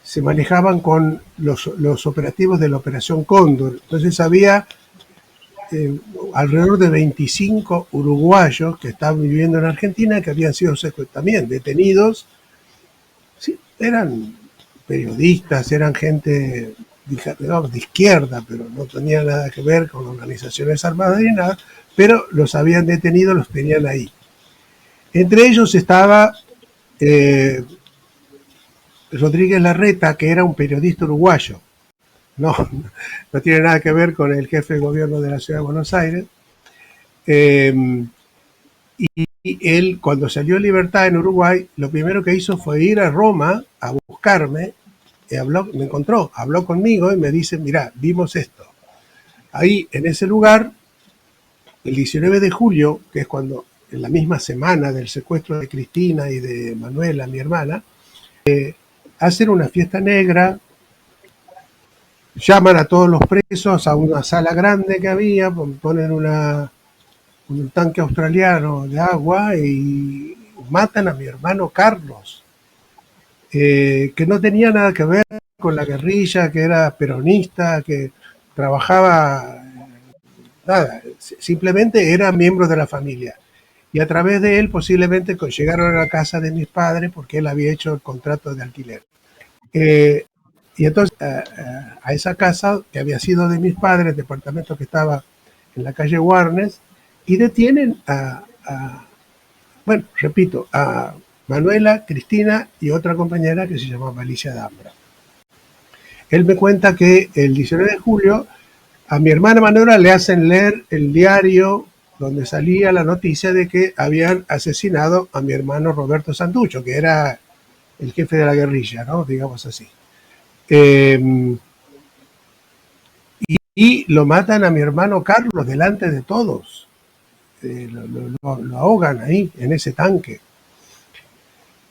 se manejaban con los operativos de la Operación Cóndor. Entonces había alrededor de 25 uruguayos que estaban viviendo en Argentina, que habían sido también detenidos. Sí, eran periodistas, eran gente, digamos, de izquierda, pero no tenía nada que ver con organizaciones armadas ni nada, pero los habían detenido, los tenían ahí. Entre ellos estaba Rodríguez Larreta, que era un periodista uruguayo. No tiene nada que ver con el jefe de gobierno de la ciudad de Buenos Aires. Y él, cuando salió en libertad en Uruguay, lo primero que hizo fue ir a Roma a buscarme, me encontró, habló conmigo y me dice, mirá, vimos esto. Ahí, en ese lugar, el 19 de julio, que es cuando, en la misma semana del secuestro de Cristina y de Manuela, mi hermana, hacen una fiesta negra, llaman a todos los presos a una sala grande que había, ponen un tanque australiano de agua y matan a mi hermano Carlos, que no tenía nada que ver con la guerrilla, que era peronista, que trabajaba, nada, simplemente era miembro de la familia. Y a través de él posiblemente llegaron a la casa de mis padres porque él había hecho el contrato de alquiler. Y entonces a esa casa que había sido de mis padres, departamento que estaba en la calle Warnes, y detienen bueno, repito, a Manuela, Cristina y otra compañera que se llamaba Alicia Dambra. Él me cuenta que el 19 de julio a mi hermana Manuela le hacen leer el diario donde salía la noticia de que habían asesinado a mi hermano Roberto Santucho, que era el jefe de la guerrilla, ¿no? Digamos así. Y lo matan a mi hermano Carlos delante de todos. Lo ahogan ahí, en ese tanque.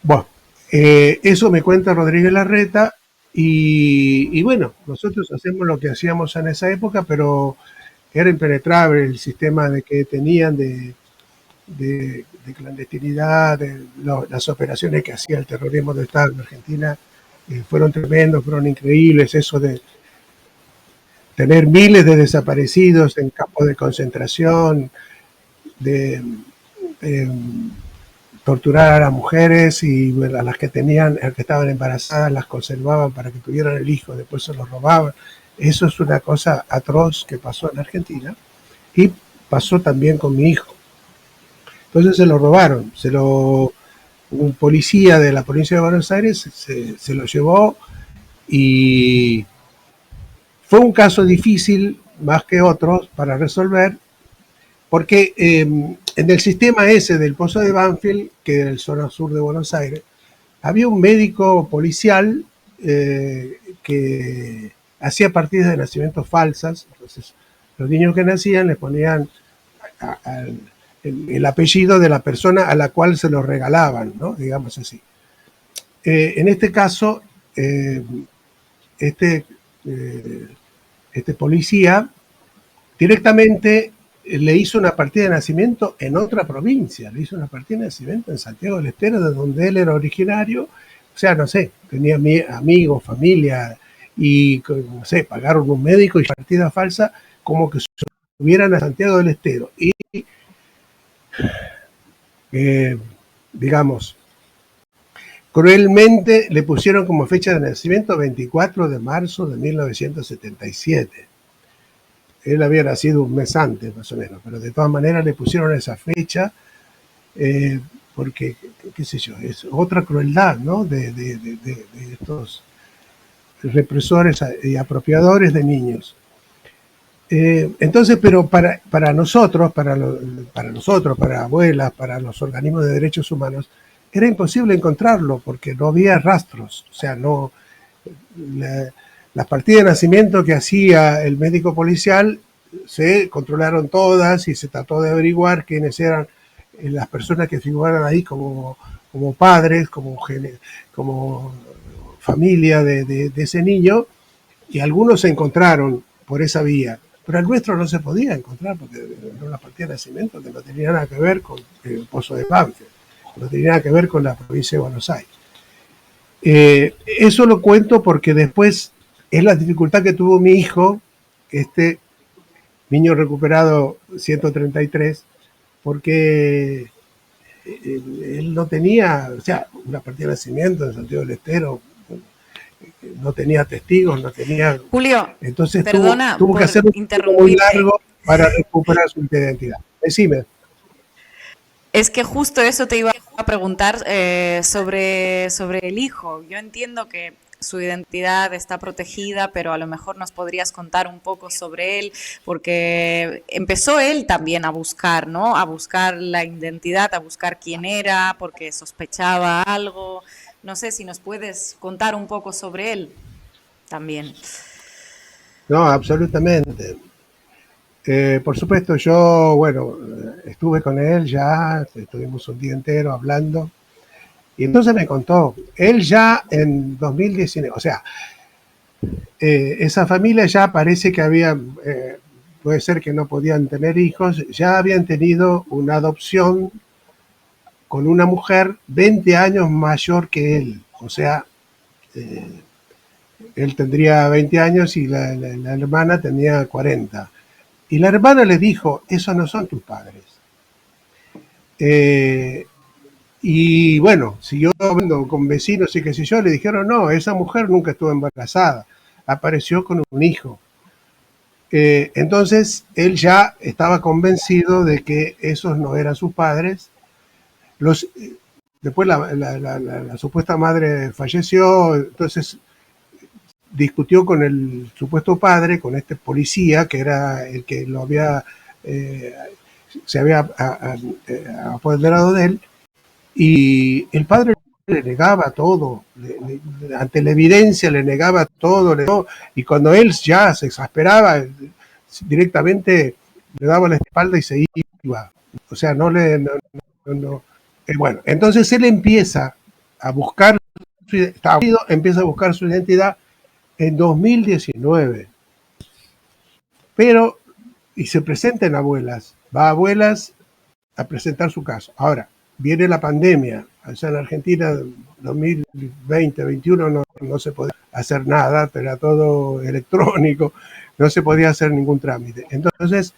Bueno, eso me cuenta Rodríguez Larreta y bueno, nosotros hacemos lo que hacíamos en esa época, pero era impenetrable el sistema de que tenían de clandestinidad, las operaciones que hacía el terrorismo de Estado en Argentina fueron tremendos, fueron increíbles, eso de tener miles de desaparecidos en campos de concentración, de torturar a las mujeres y a las que estaban embarazadas las conservaban para que tuvieran el hijo, después se los robaban. Eso es una cosa atroz que pasó en Argentina y pasó también con mi hijo. Entonces se lo robaron, un policía de la provincia de Buenos Aires se lo llevó y fue un caso difícil más que otros para resolver, porque en el sistema ese del Pozo de Banfield, que era el zona sur de Buenos Aires, había un médico policial que hacía partidas de nacimiento falsas. Entonces los niños que nacían les ponían el apellido de la persona a la cual se lo regalaban, ¿no? Digamos así. En este caso, este policía directamente le hizo una partida de nacimiento en otra provincia, le hizo una partida de nacimiento en Santiago del Estero, de donde él era originario. O sea, no sé, tenía amigos, familia, y no sé, pagaron un médico y partida falsa como que subieran a Santiago del Estero. Y digamos, cruelmente le pusieron como fecha de nacimiento 24 de marzo de 1977. Él había nacido un mes antes, más o menos, pero de todas maneras le pusieron esa fecha porque, qué sé yo, es otra crueldad, ¿no? De estos represores y apropiadores de niños. Entonces, pero para nosotros, para abuelas, para los organismos de derechos humanos, era imposible encontrarlo porque no había rastros. O sea, las partidas de nacimiento que hacía el médico policial se controlaron todas y se trató de averiguar quiénes eran las personas que figuraran ahí como padres, como familia de ese niño, y algunos se encontraron por esa vía. Pero el nuestro no se podía encontrar porque era una partida de nacimiento que no tenía nada que ver con el Pozo de Banfield, no tenía nada que ver con la provincia de Buenos Aires. Eso lo cuento porque después es la dificultad que tuvo mi hijo, este niño recuperado 133, porque él no tenía, o sea, una partida de nacimiento en Santiago del Estero, no tenía testigos, no tenía... Julio, entonces perdona tuvo que hacer un tiempo muy largo para recuperar su identidad. Decime. Es que justo eso te iba a preguntar sobre el hijo. Yo entiendo que su identidad está protegida, pero a lo mejor nos podrías contar un poco sobre él, porque empezó él también a buscar, ¿no? A buscar la identidad, a buscar quién era, porque sospechaba algo. No sé si nos puedes contar un poco sobre él también. No, absolutamente. Por supuesto, yo, bueno, estuve con él ya, estuvimos un día entero hablando. Y entonces me contó, él ya en 2019, o sea, esa familia ya parece que había, puede ser que no podían tener hijos, ya habían tenido una adopción con una mujer 20 años mayor que él. O sea, él tendría 20 años y la hermana tenía 40. Y la hermana le dijo, esos no son tus padres. Y bueno, siguió hablando con vecinos y qué sé yo, le dijeron, no, esa mujer nunca estuvo embarazada, apareció con un hijo. Entonces, él ya estaba convencido de que esos no eran sus padres. Después la supuesta madre falleció, entonces discutió con el supuesto padre, con este policía, que era el que lo había, se había apoderado de él, y el padre le negaba todo, ante la evidencia le negaba todo, y cuando él ya se exasperaba, directamente le daba la espalda y se iba. O sea, bueno, entonces él empieza a buscar, empieza a buscar su identidad en 2019, pero, y se presenta en Abuelas, va a Abuelas a presentar su caso. Ahora, viene la pandemia, allá en Argentina, 2020, 2021, no se podía hacer nada, era todo electrónico, no se podía hacer ningún trámite. Entonces,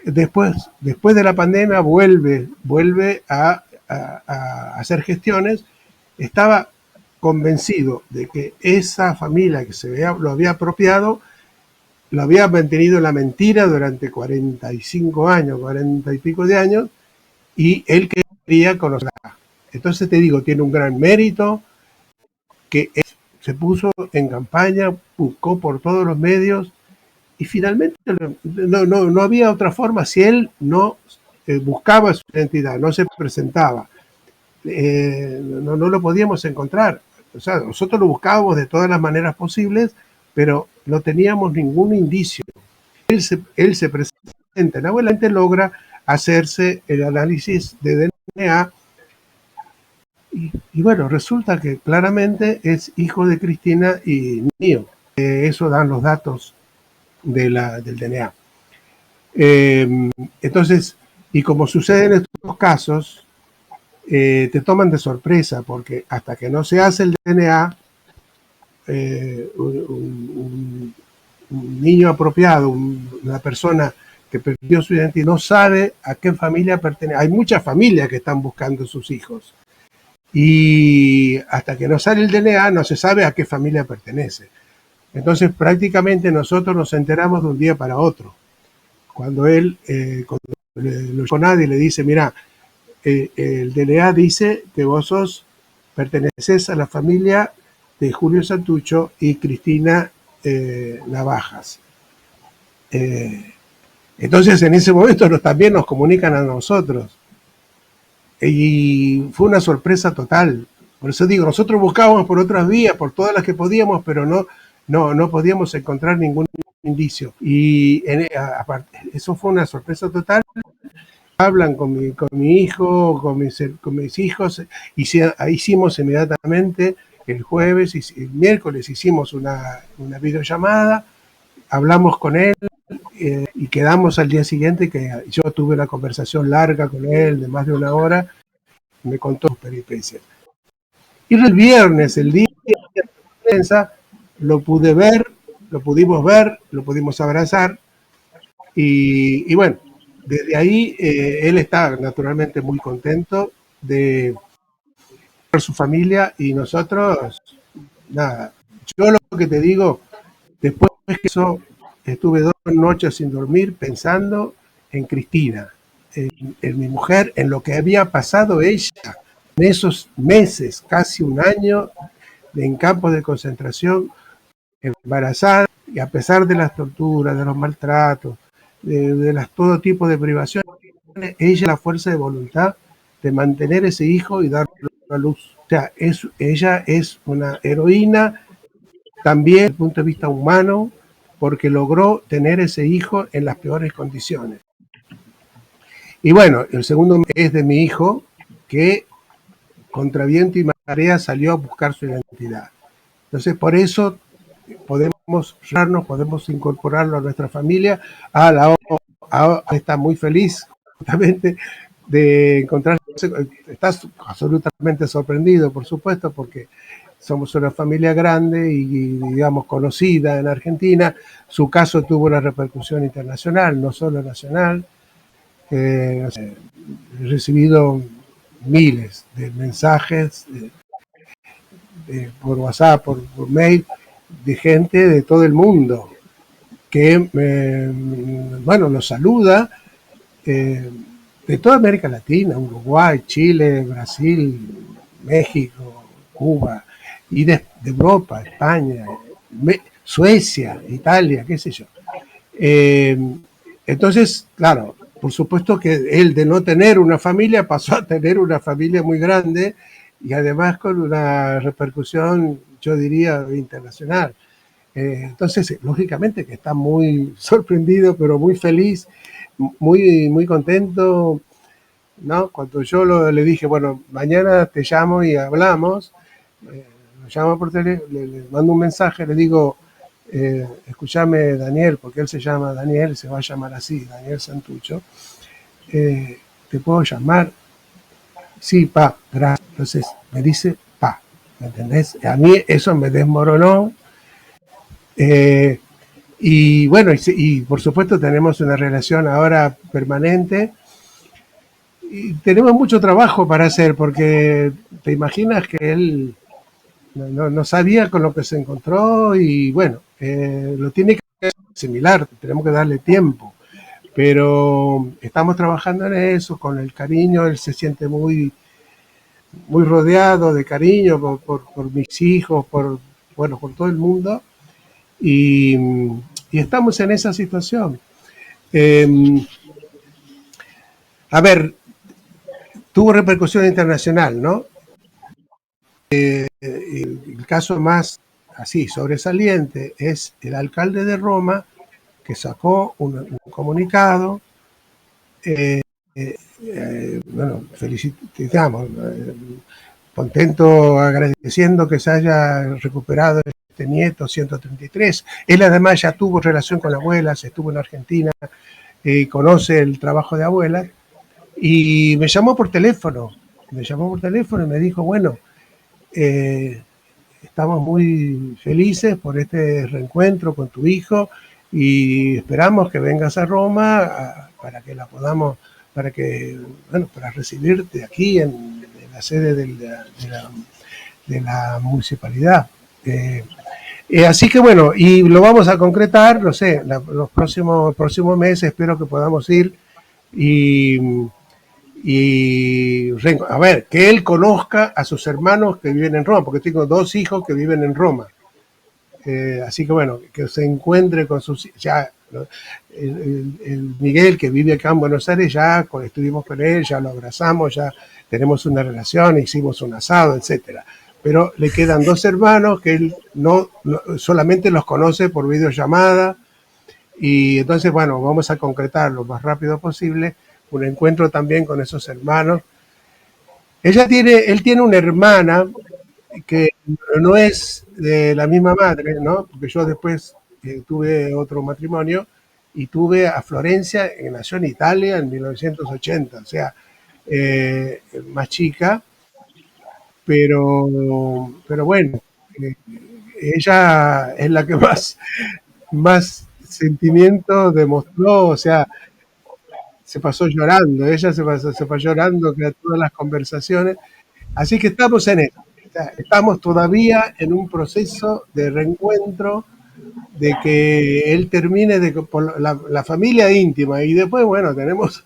después de la pandemia, vuelve a hacer gestiones. Estaba convencido de que esa familia que lo había apropiado, lo había mantenido en la mentira durante 45 años, 40 y pico de años, y él quería conocerla. Entonces te digo, tiene un gran mérito, que se puso en campaña, buscó por todos los medios, y finalmente no había otra forma. Si él no buscaba su identidad, no se presentaba, no lo podíamos encontrar. O sea, nosotros lo buscábamos de todas las maneras posibles, pero no teníamos ningún indicio. Él se presenta, la abuela logra hacerse el análisis de DNA y bueno, resulta que claramente es hijo de Cristina y mío. Eso dan los datos del DNA. Entonces, y como sucede en estos casos, te toman de sorpresa, porque hasta que no se hace el DNA, un niño apropiado, una persona que perdió su identidad, no sabe a qué familia pertenece. Hay muchas familias que están buscando sus hijos, y hasta que no sale el DNA no se sabe a qué familia pertenece. Entonces prácticamente nosotros nos enteramos de un día para otro. Cuando él, nadie le dice, mira, el DNA dice que vos perteneces a la familia de Julio Santucho y Cristina Navajas. Entonces en ese momento también nos comunican a nosotros. Y fue una sorpresa total. Por eso digo, nosotros buscábamos por otras vías, por todas las que podíamos, pero no podíamos encontrar ningún indicio. Y eso fue una sorpresa total. Hablan con mi hijo, con mis hijos, y hicimos inmediatamente el jueves y el miércoles hicimos una videollamada, hablamos con él y quedamos al día siguiente, que yo tuve una conversación larga con él de más de una hora, me contó sus peripecias. Y el viernes, el día de la prensa, lo pudimos ver, lo pudimos abrazar y bueno, desde ahí él está naturalmente muy contento de ver su familia y nosotros, nada. Yo lo que te digo, después que eso, estuve 2 noches sin dormir pensando en Cristina, en mi mujer, en lo que había pasado ella en esos meses, casi un año, en campos de concentración, embarazada, y a pesar de las torturas, de los maltratos, de todo tipo de privaciones, ella la fuerza de voluntad de mantener ese hijo y darlo a luz. O sea, ella es una heroína también desde el punto de vista humano, porque logró tener ese hijo en las peores condiciones. Y bueno, el segundo es de mi hijo, que contra viento y marea salió a buscar su identidad. Entonces, por eso podemos incorporarlo a nuestra familia. Ahora está muy feliz justamente de encontrarse. Estás absolutamente sorprendido, por supuesto, porque somos una familia grande y, digamos, conocida en Argentina. Su caso tuvo una repercusión internacional, no solo nacional. He recibido miles de mensajes por WhatsApp, por mail, de gente de todo el mundo que, bueno, los saluda, de toda América Latina, Uruguay, Chile, Brasil, México, Cuba, y de Europa, España, Suecia, Italia, qué sé yo. Entonces, claro, por supuesto que él, de no tener una familia, pasó a tener una familia muy grande y además con una repercusión, yo diría, internacional. Entonces, lógicamente que está muy sorprendido, pero muy feliz, muy contento, ¿no? Cuando yo le dije, bueno, mañana te llamo y hablamos, lo llamo por teléfono, le mando un mensaje, le digo, escúchame, Daniel, porque él se llama Daniel, se va a llamar así, Daniel Santucho, ¿te puedo llamar? Sí, pa, gracias. Entonces me dice, pa, ¿me entendés? A mí eso me desmoronó. Y bueno, y por supuesto tenemos una relación ahora permanente y tenemos mucho trabajo para hacer, porque te imaginas que él no sabía con lo que se encontró y bueno, lo tiene que asimilar, tenemos que darle tiempo, pero estamos trabajando en eso, con el cariño. Él se siente muy rodeado de cariño por mis hijos, por todo el mundo, y estamos en esa situación. A ver, tuvo repercusión internacional, ¿no? El caso más así sobresaliente es el alcalde de Roma, que sacó un comunicado, bueno, felicitamos, contento, agradeciendo que se haya recuperado este nieto 133. Él además ya tuvo relación con la abuela, se estuvo en Argentina, conoce el trabajo de abuela, y me llamó por teléfono y me dijo, bueno, estamos muy felices por este reencuentro con tu hijo y esperamos que vengas a Roma para que para recibirte aquí en la sede de la municipalidad. Así que bueno, y lo vamos a concretar, no sé, los próximos meses espero que podamos ir a ver, que él conozca a sus hermanos que viven en Roma, porque tengo 2 hijos que viven en Roma. Así que bueno, que se encuentre con sus... Ya, ¿no? El Miguel, que vive acá en Buenos Aires, ya estuvimos con él, ya lo abrazamos, ya tenemos una relación, hicimos un asado, etcétera. Pero le quedan 2 hermanos que él no solamente los conoce por videollamada, y entonces, bueno, vamos a concretar lo más rápido posible un encuentro también con esos hermanos. Él tiene una hermana que no es de la misma madre, ¿no? Porque yo después tuve otro matrimonio y tuve a Florencia, que nació en Italia en 1980, o sea, más chica, pero bueno, ella es la que más sentimiento demostró, o sea, se pasó llorando, ella se fue llorando que a todas las conversaciones. Así que estamos en eso. Estamos todavía en un proceso de reencuentro, de que él termine por la familia íntima. Y después, bueno, tenemos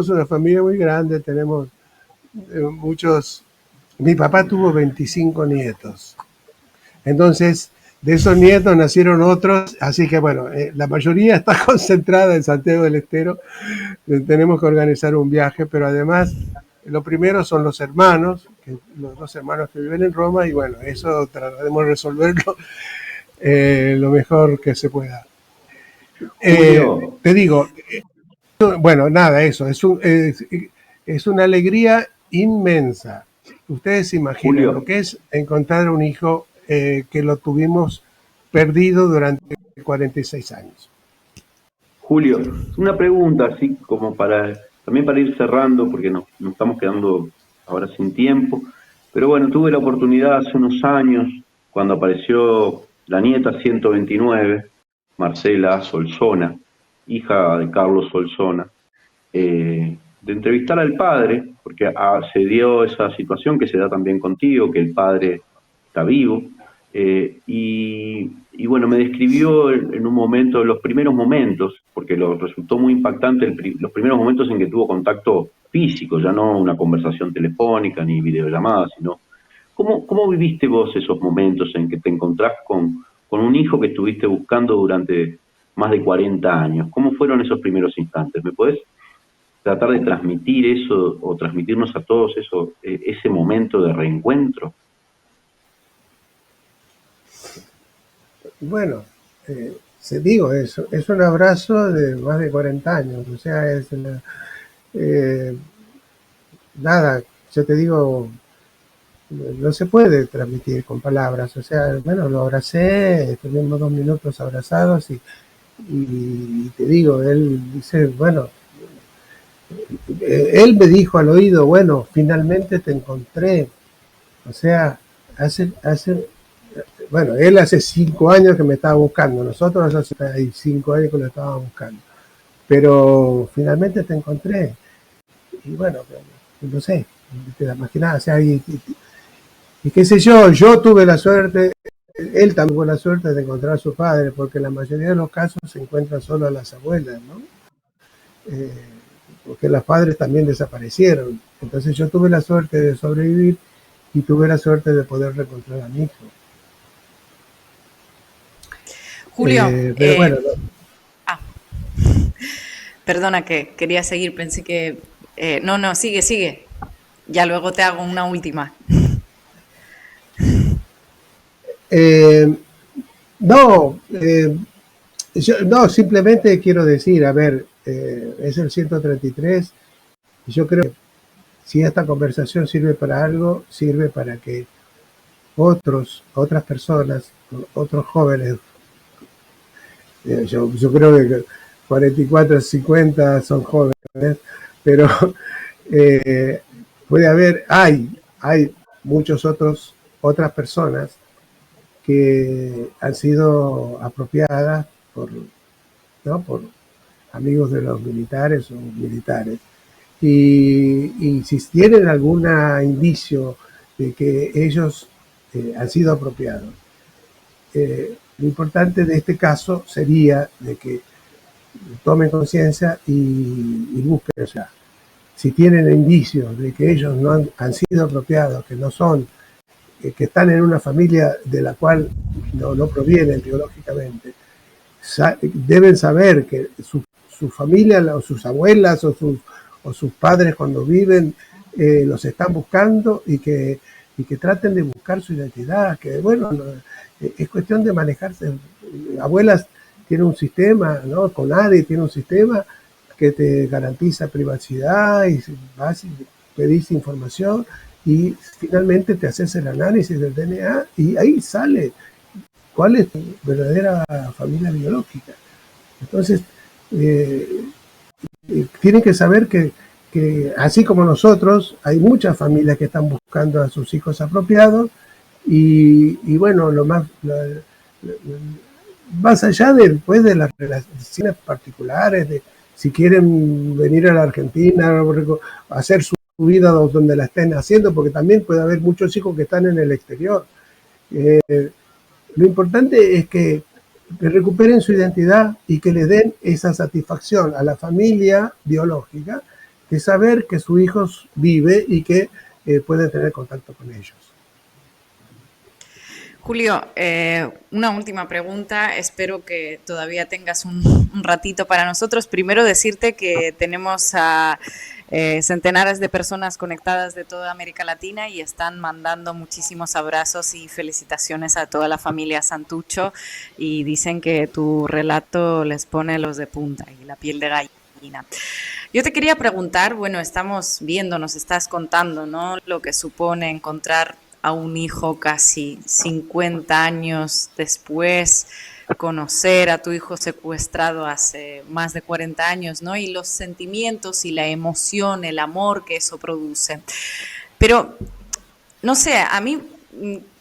una familia muy grande, tenemos muchos... Mi papá tuvo 25 nietos. Entonces, de esos nietos nacieron otros, así que bueno, la mayoría está concentrada en Santiago del Estero. Tenemos que organizar un viaje, pero además lo primero son los hermanos, los 2 hermanos que viven en Roma, y bueno, eso trataremos de resolverlo lo mejor que se pueda. Te digo, bueno, nada, eso, es una alegría inmensa. Ustedes se imaginan Julio. lo que es encontrar un hijo que lo tuvimos perdido durante 46 años. Julio, una pregunta así como también para ir cerrando, porque nos estamos quedando ahora sin tiempo, pero bueno, tuve la oportunidad hace unos años, cuando apareció la nieta 129, Marcela Solsona, hija de Carlos Solsona, de entrevistar al padre, porque se dio esa situación que se da también contigo, que el padre está vivo, y bueno, me describió en un momento, los primeros momentos, porque lo resultó muy impactante, los primeros momentos en que tuvo contacto físico, ya no una conversación telefónica ni videollamada, sino ¿cómo viviste vos esos momentos en que te encontrás con un hijo que estuviste buscando durante más de 40 años? ¿Cómo fueron esos primeros instantes? ¿Me podés tratar de transmitir eso o transmitirnos a todos ese momento de reencuentro? Bueno, es un abrazo de más de 40 años, o sea, nada, yo te digo, no se puede transmitir con palabras, o sea, bueno, lo abracé, estuvimos 2 minutos abrazados y te digo, él dice, bueno, él me dijo al oído, bueno, finalmente te encontré, o sea, bueno, él hace 5 años que me estaba buscando, nosotros hace 5 años que lo estábamos buscando, pero finalmente te encontré, y bueno, no sé, te la imaginás, o sea, y qué sé yo tuve la suerte, él también tuvo la suerte de encontrar a su padre, porque en la mayoría de los casos se encuentran solo a las abuelas, ¿no? Porque los padres también desaparecieron, entonces yo tuve la suerte de sobrevivir y tuve la suerte de poder reencontrar a mi hijo. Julio, pero bueno, perdona que quería seguir, pensé que... no, sigue. Ya luego te hago una última. No, simplemente quiero decir, a ver, es el 133, y yo creo que si esta conversación sirve para algo, sirve para que otras personas, otros jóvenes, yo creo que 44, 50 son jóvenes, pero puede haber, hay otras personas que han sido apropiadas por amigos de los militares o militares. Y si tienen algún indicio de que ellos han sido apropiados, lo importante de este caso sería de que tomen conciencia y busquen, o sea, si tienen indicios de que ellos no han sido apropiados, que no son, que están en una familia de la cual no provienen biológicamente, deben saber que su familia o sus abuelas o sus padres cuando viven los están buscando y que traten de buscar su identidad, que bueno, es cuestión de manejarse. Abuelas tienen un sistema, ¿no? CONADI tiene un sistema que te garantiza privacidad y vas y pedís información y finalmente te haces el análisis del DNA y ahí sale cuál es tu verdadera familia biológica. Entonces, tienen que saber que así como nosotros, hay muchas familias que están buscando a sus hijos apropiados y bueno, más allá de las relaciones particulares, de si quieren venir a la Argentina, hacer su vida donde la estén haciendo, porque también puede haber muchos hijos que están en el exterior. Lo importante es que recuperen su identidad y que le den esa satisfacción a la familia biológica de saber que su hijo vive y que puede tener contacto con ellos. Julio, una última pregunta. Espero que todavía tengas un ratito para nosotros. Primero decirte que tenemos a centenares de personas conectadas de toda América Latina y están mandando muchísimos abrazos y felicitaciones a toda la familia Santucho y dicen que tu relato les pone los de punta y la piel de gallina. Ina. Yo te quería preguntar, bueno, estamos viendo, nos estás contando, ¿no? Lo que supone encontrar a un hijo casi 50 años después, conocer a tu hijo secuestrado hace más de 40 años, ¿no? Y los sentimientos y la emoción, el amor que eso produce. Pero, no sé, a mí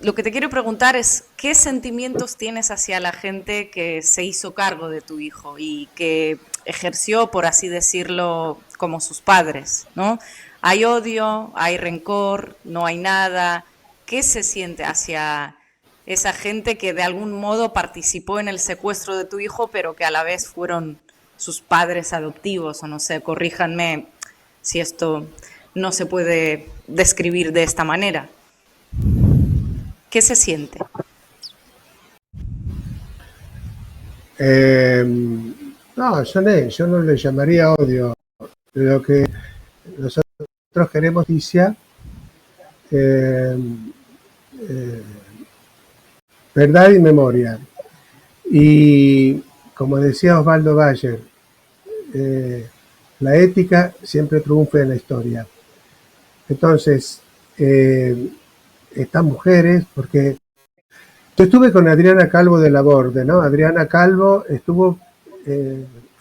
lo que te quiero preguntar es, ¿qué sentimientos tienes hacia la gente que se hizo cargo de tu hijo y que ejerció, por así decirlo, como sus padres, ¿no? ¿Hay odio, hay rencor, no hay nada? ¿Qué se siente hacia esa gente que de algún modo participó en el secuestro de tu hijo, pero que a la vez fueron sus padres adoptivos? O no sé, corríjanme si esto no se puede describir de esta manera. ¿Qué se siente? No, yo no le llamaría odio. Lo que nosotros queremos justicia, verdad y memoria. Y como decía Osvaldo Bayer, la ética siempre triunfa en la historia. Entonces, estas mujeres, porque yo estuve con Adriana Calvo de Laborde, ¿no? Adriana Calvo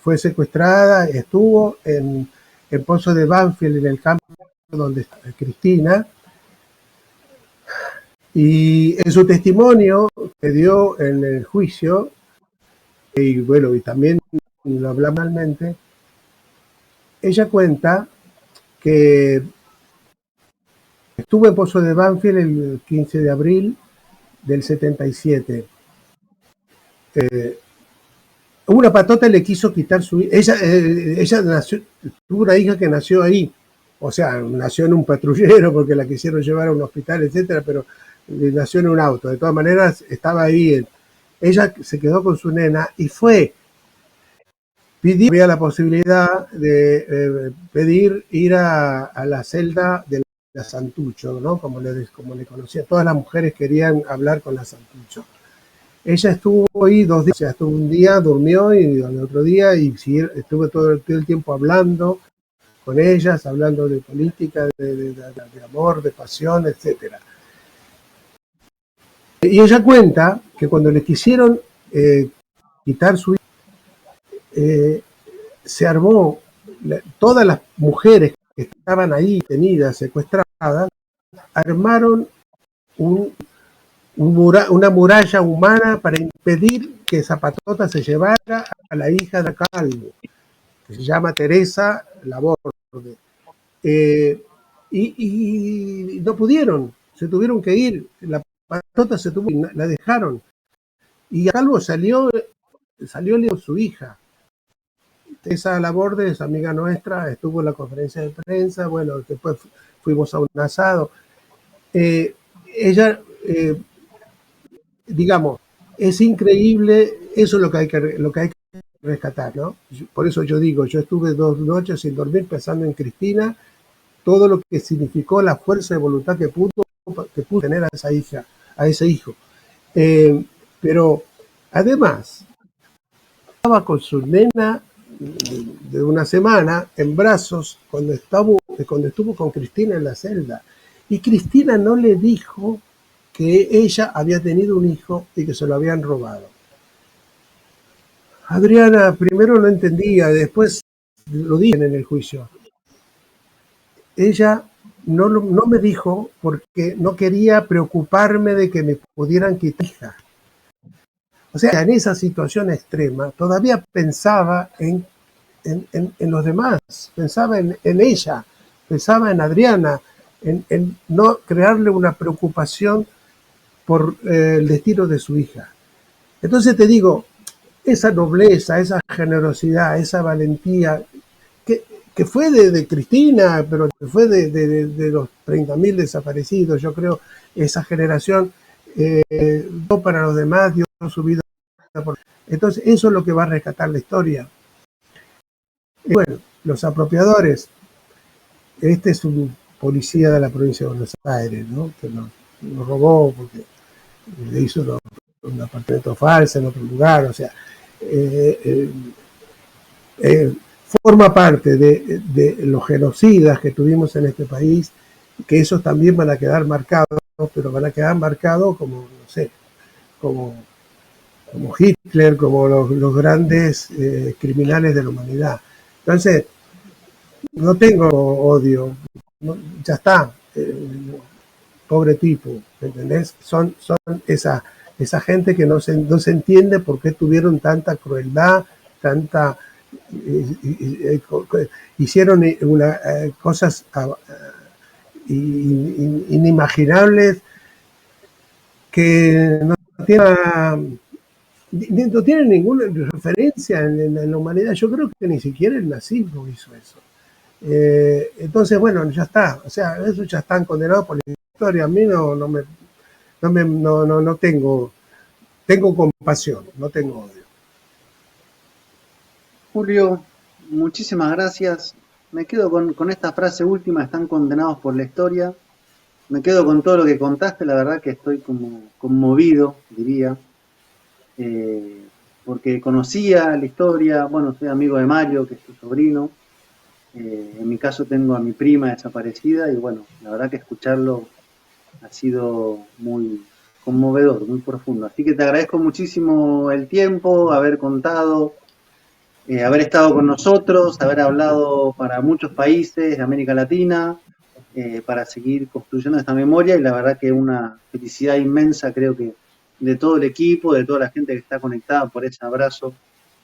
fue secuestrada, estuvo en el Pozo de Banfield, en el campo donde está Cristina, y en su testimonio que dio en el juicio, y bueno, y también lo habla malmente, ella cuenta que estuvo en Pozo de Banfield el 15 de abril del 77. Una patota le quiso quitar su hija. Ella nació, tuvo una hija que nació ahí. O sea, nació en un patrullero porque la quisieron llevar a un hospital, etcétera, pero nació en un auto. De todas maneras, estaba ahí. Ella se quedó con su nena y pidió la posibilidad de pedir ir a la celda de la Santucho, ¿no? Como le conocía. Todas las mujeres querían hablar con la Santucho. Ella estuvo ahí 2 días, o sea, estuvo un día, durmió y al otro día y estuve todo el tiempo hablando con ellas, hablando de política, de amor, de pasión, etc. Y ella cuenta que cuando le quisieron quitar su hija, se armó, todas las mujeres que estaban ahí tenidas, secuestradas, armaron una muralla humana para impedir que esa patota se llevara a la hija de Calvo, que se llama Teresa Laborde. Y no pudieron, se tuvieron que ir, la patota la dejaron. Y Calvo salió con su hija. Teresa Laborde es amiga nuestra, estuvo en la conferencia de prensa, bueno, después fuimos a un asado. Ella, digamos, es increíble, eso es lo que hay que rescatar, ¿no? Por eso yo digo, yo estuve 2 noches sin dormir pensando en Cristina, todo lo que significó la fuerza de voluntad que pudo tener a esa hija, a ese hijo. Pero además, estaba con su nena de una semana en brazos cuando estuvo con Cristina en la celda. Y Cristina no le dijo que ella había tenido un hijo y que se lo habían robado. Adriana primero no entendía, después lo dije en el juicio. Ella no me dijo porque no quería preocuparme de que me pudieran quitar hija. O sea, en esa situación extrema todavía pensaba en los demás, pensaba en ella, pensaba en Adriana, en no crearle una preocupación por el destino de su hija. Entonces te digo, esa nobleza, esa generosidad, esa valentía, que fue de Cristina, pero que fue de los 30.000 desaparecidos, yo creo, esa generación dio para los demás, dio su vida. Entonces, eso es lo que va a rescatar la historia. Y bueno, los apropiadores, este es un policía de la provincia de Buenos Aires, ¿no? Que lo robó porque le hizo un apartamento falso en otro lugar, o sea, forma parte de los genocidas que tuvimos en este país, que esos también van a quedar marcados, pero van a quedar marcados como, no sé, como Hitler, como los grandes criminales de la humanidad. Entonces, no tengo odio, ya está, pobre tipo, ¿entendés? Son esa gente que no se entiende por qué tuvieron tanta crueldad, tanta... hicieron cosas inimaginables que no tienen ninguna referencia en la humanidad. Yo creo que ni siquiera el nazismo hizo eso. Entonces, bueno, ya está. O sea, esos ya están condenados por la historia. A mí no tengo compasión, no tengo odio. Julio, muchísimas gracias. Me quedo con esta frase última, están condenados por la historia. Me quedo con todo lo que contaste, la verdad que estoy como conmovido, diría, porque conocía la historia, bueno, soy amigo de Mario, que es tu sobrino, en mi caso tengo a mi prima desaparecida y bueno, la verdad que escucharlo ha sido muy conmovedor, muy profundo. Así que te agradezco muchísimo el tiempo, haber contado, haber estado con nosotros, haber hablado para muchos países de América Latina, para seguir construyendo esta memoria y la verdad que una felicidad inmensa creo que de todo el equipo, de toda la gente que está conectada por ese abrazo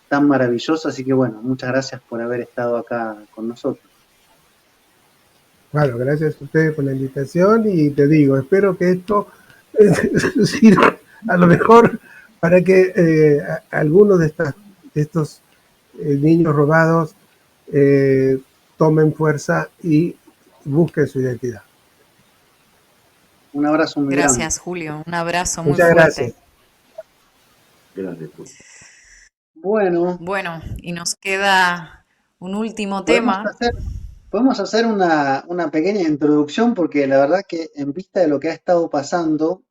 tan maravilloso, así que bueno, muchas gracias por haber estado acá con nosotros. Bueno, gracias a ustedes por la invitación y te digo, espero que esto sirva a lo mejor para que algunos de estos niños robados tomen fuerza y busquen su identidad. Un abrazo muy grande. Gracias, Julio. Un abrazo muy Muchas fuerte. gracias. Gracias, Julio. Bueno, y nos queda un último podemos tema. hacer una pequeña introducción porque la verdad que en vista de lo que ha estado pasando,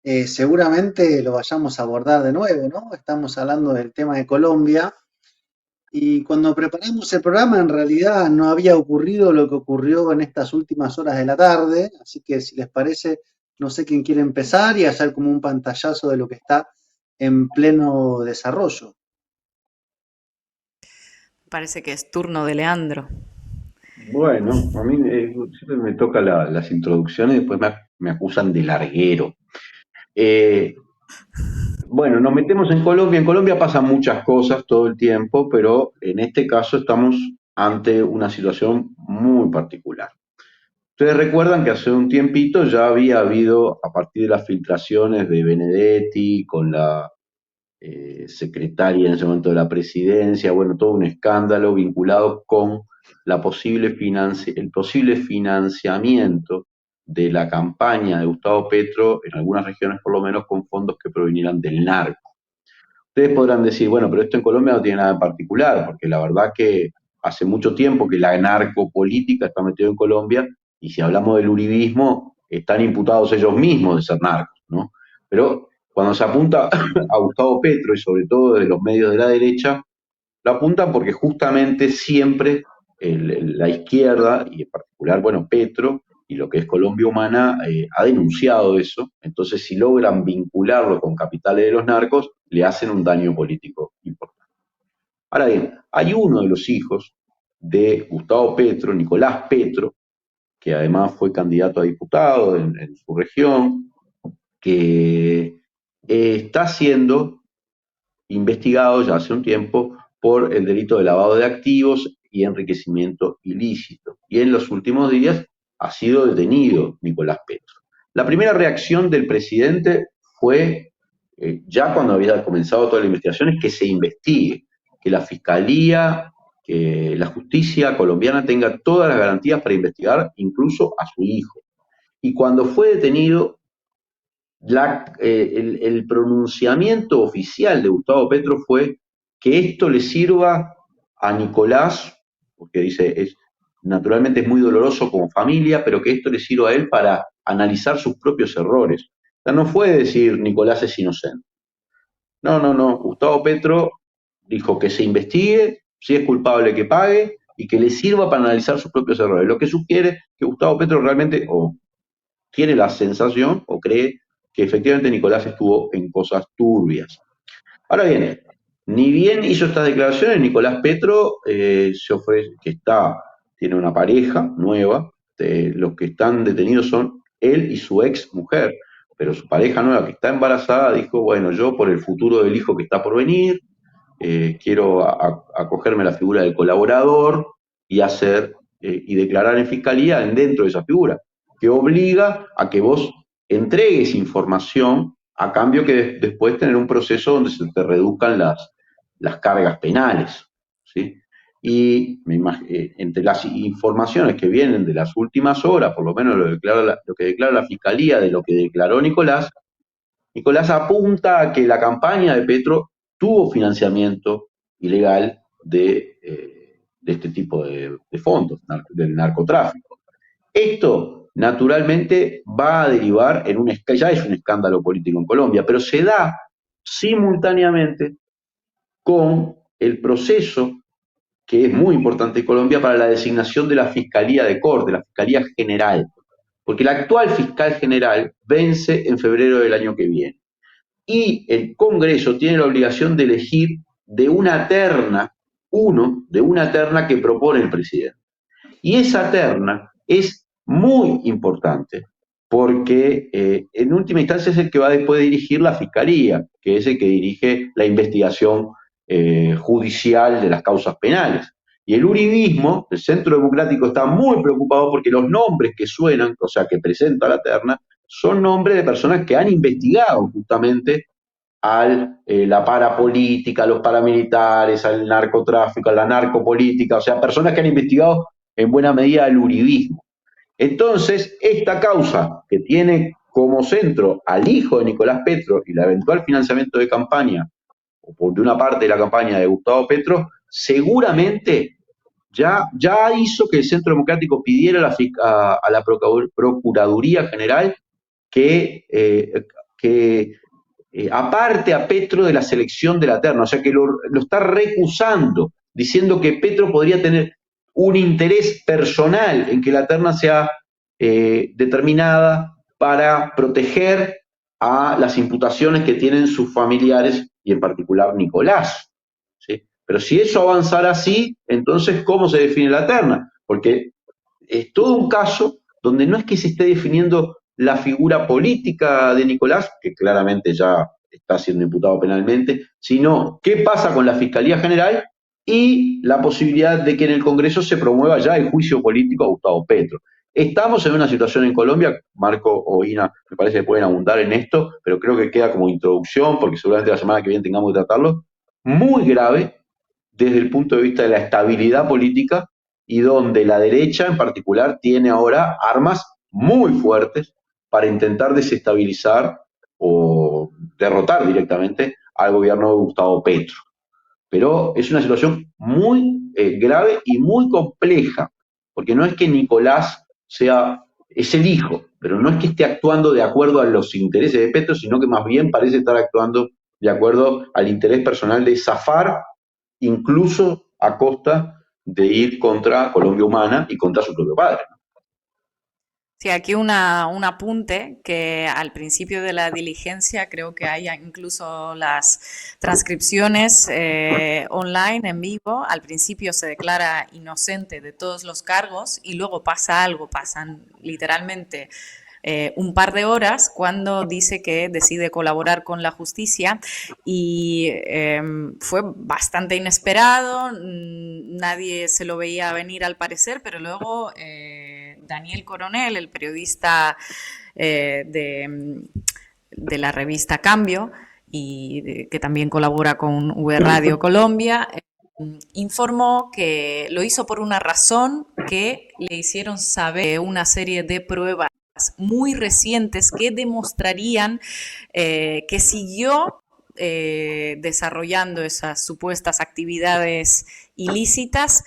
seguramente lo vayamos a abordar de nuevo, ¿no? Estamos hablando del tema de Colombia. Y cuando preparamos el programa, en realidad no había ocurrido lo que ocurrió en estas últimas horas de la tarde, así que si les parece, no sé quién quiere empezar y hacer como un pantallazo de lo que está en pleno desarrollo. Parece que es turno de Leandro. Bueno, a mí siempre me toca las introducciones y después me acusan de larguero. Bueno, nos metemos en Colombia. En Colombia pasan muchas cosas todo el tiempo, pero en este caso estamos ante una situación muy particular. Ustedes recuerdan que hace un tiempito ya había habido, a partir de las filtraciones de Benedetti con la secretaria en ese momento de la presidencia, bueno, todo un escándalo vinculado con el posible financiamiento de la campaña de Gustavo Petro, en algunas regiones por lo menos, con fondos que provinieran del narco. Ustedes podrán decir, bueno, pero esto en Colombia no tiene nada en particular, porque la verdad que hace mucho tiempo que la narcopolítica está metida en Colombia, y si hablamos del uribismo, están imputados ellos mismos de ser narcos, ¿no? Pero cuando se apunta a Gustavo Petro, y sobre todo desde los medios de la derecha, lo apuntan porque justamente siempre la izquierda, y en particular, bueno, Petro, y lo que es Colombia Humana, ha denunciado eso. Entonces, si logran vincularlo con capitales de los narcos, le hacen un daño político importante. Ahora bien, hay uno de los hijos de Gustavo Petro, Nicolás Petro, que además fue candidato a diputado en su región, que está siendo investigado ya hace un tiempo por el delito de lavado de activos y enriquecimiento ilícito. Y en los últimos días ha sido detenido Nicolás Petro. La primera reacción del presidente fue, ya cuando había comenzado toda la investigación, es que se investigue, que la fiscalía, que la justicia colombiana tenga todas las garantías para investigar incluso a su hijo. Y cuando fue detenido, el pronunciamiento oficial de Gustavo Petro fue que esto le sirva a Nicolás, porque dice, naturalmente es muy doloroso como familia, pero que esto le sirva a él para analizar sus propios errores. O sea, no fue decir Nicolás es inocente. No. Gustavo Petro dijo que se investigue, Si es culpable, que pague y que le sirva para analizar sus propios errores. Lo que sugiere que Gustavo Petro realmente o tiene la sensación o cree que efectivamente Nicolás estuvo en cosas turbias. Ahora bien, ni bien hizo estas declaraciones, Nicolás Petro se ofrece, tiene una pareja nueva, los que están detenidos son él y su ex mujer, pero su pareja nueva que está embarazada dijo, bueno, yo por el futuro del hijo que está por venir, quiero acogerme a la figura del colaborador y y declarar en fiscalía dentro de esa figura, que obliga a que vos entregues información a cambio que después tener un proceso donde se te reduzcan las cargas penales, ¿sí? Y entre las informaciones que vienen de las últimas horas, por lo menos lo que declara la Fiscalía de lo que declaró Nicolás apunta a que la campaña de Petro tuvo financiamiento ilegal de este tipo de fondos, del narcotráfico. Esto, naturalmente, va a derivar ya es un escándalo político en Colombia, pero se da simultáneamente con el proceso que es muy importante en Colombia para la designación de la Fiscalía de Corte, la Fiscalía General, porque el actual fiscal general vence en febrero del año que viene. Y el Congreso tiene la obligación de elegir de una terna que propone el presidente. Y esa terna es muy importante porque en última instancia es el que va después de dirigir la Fiscalía, que es el que dirige la investigación judicial de las causas penales. Y el uribismo, el Centro Democrático, está muy preocupado porque los nombres que suenan, o sea, que presenta la terna, son nombres de personas que han investigado justamente la parapolítica, a los paramilitares, al narcotráfico, a la narcopolítica, o sea, personas que han investigado en buena medida el uribismo. Entonces, esta causa que tiene como centro al hijo de Nicolás Petro y el eventual financiamiento de campaña, o de una parte de la campaña de Gustavo Petro, seguramente ya hizo que el Centro Democrático pidiera a la Procuraduría General que aparte a Petro de la selección de la terna, o sea que lo está recusando, diciendo que Petro podría tener un interés personal en que la terna sea determinada para proteger a las imputaciones que tienen sus familiares y en particular Nicolás, ¿sí? Pero si eso avanzara así, entonces ¿cómo se define la terna? Porque es todo un caso donde no es que se esté definiendo la figura política de Nicolás, que claramente ya está siendo imputado penalmente, sino qué pasa con la Fiscalía General y la posibilidad de que en el Congreso se promueva ya el juicio político a Gustavo Petro. Estamos en una situación en Colombia, Marco o Ina me parece que pueden abundar en esto, pero creo que queda como introducción, porque seguramente la semana que viene tengamos que tratarlo, muy grave desde el punto de vista de la estabilidad política y donde la derecha en particular tiene ahora armas muy fuertes para intentar desestabilizar o derrotar directamente al gobierno de Gustavo Petro. Pero es una situación muy grave y muy compleja, porque no es que Nicolás es el hijo, pero no es que esté actuando de acuerdo a los intereses de Petro, sino que más bien parece estar actuando de acuerdo al interés personal de zafar, incluso a costa de ir contra Colombia Humana y contra su propio padre. Sí, aquí un apunte que al principio de la diligencia creo que hay incluso las transcripciones online en vivo. Al principio se declara inocente de todos los cargos y luego pasa algo, pasan literalmente un par de horas cuando dice que decide colaborar con la justicia y fue bastante inesperado, nadie se lo veía venir al parecer, pero luego Daniel Coronel, el periodista de la revista Cambio y que también colabora con V Radio Colombia, informó que lo hizo por una razón que le hicieron saber una serie de pruebas muy recientes que demostrarían que siguió desarrollando esas supuestas actividades ilícitas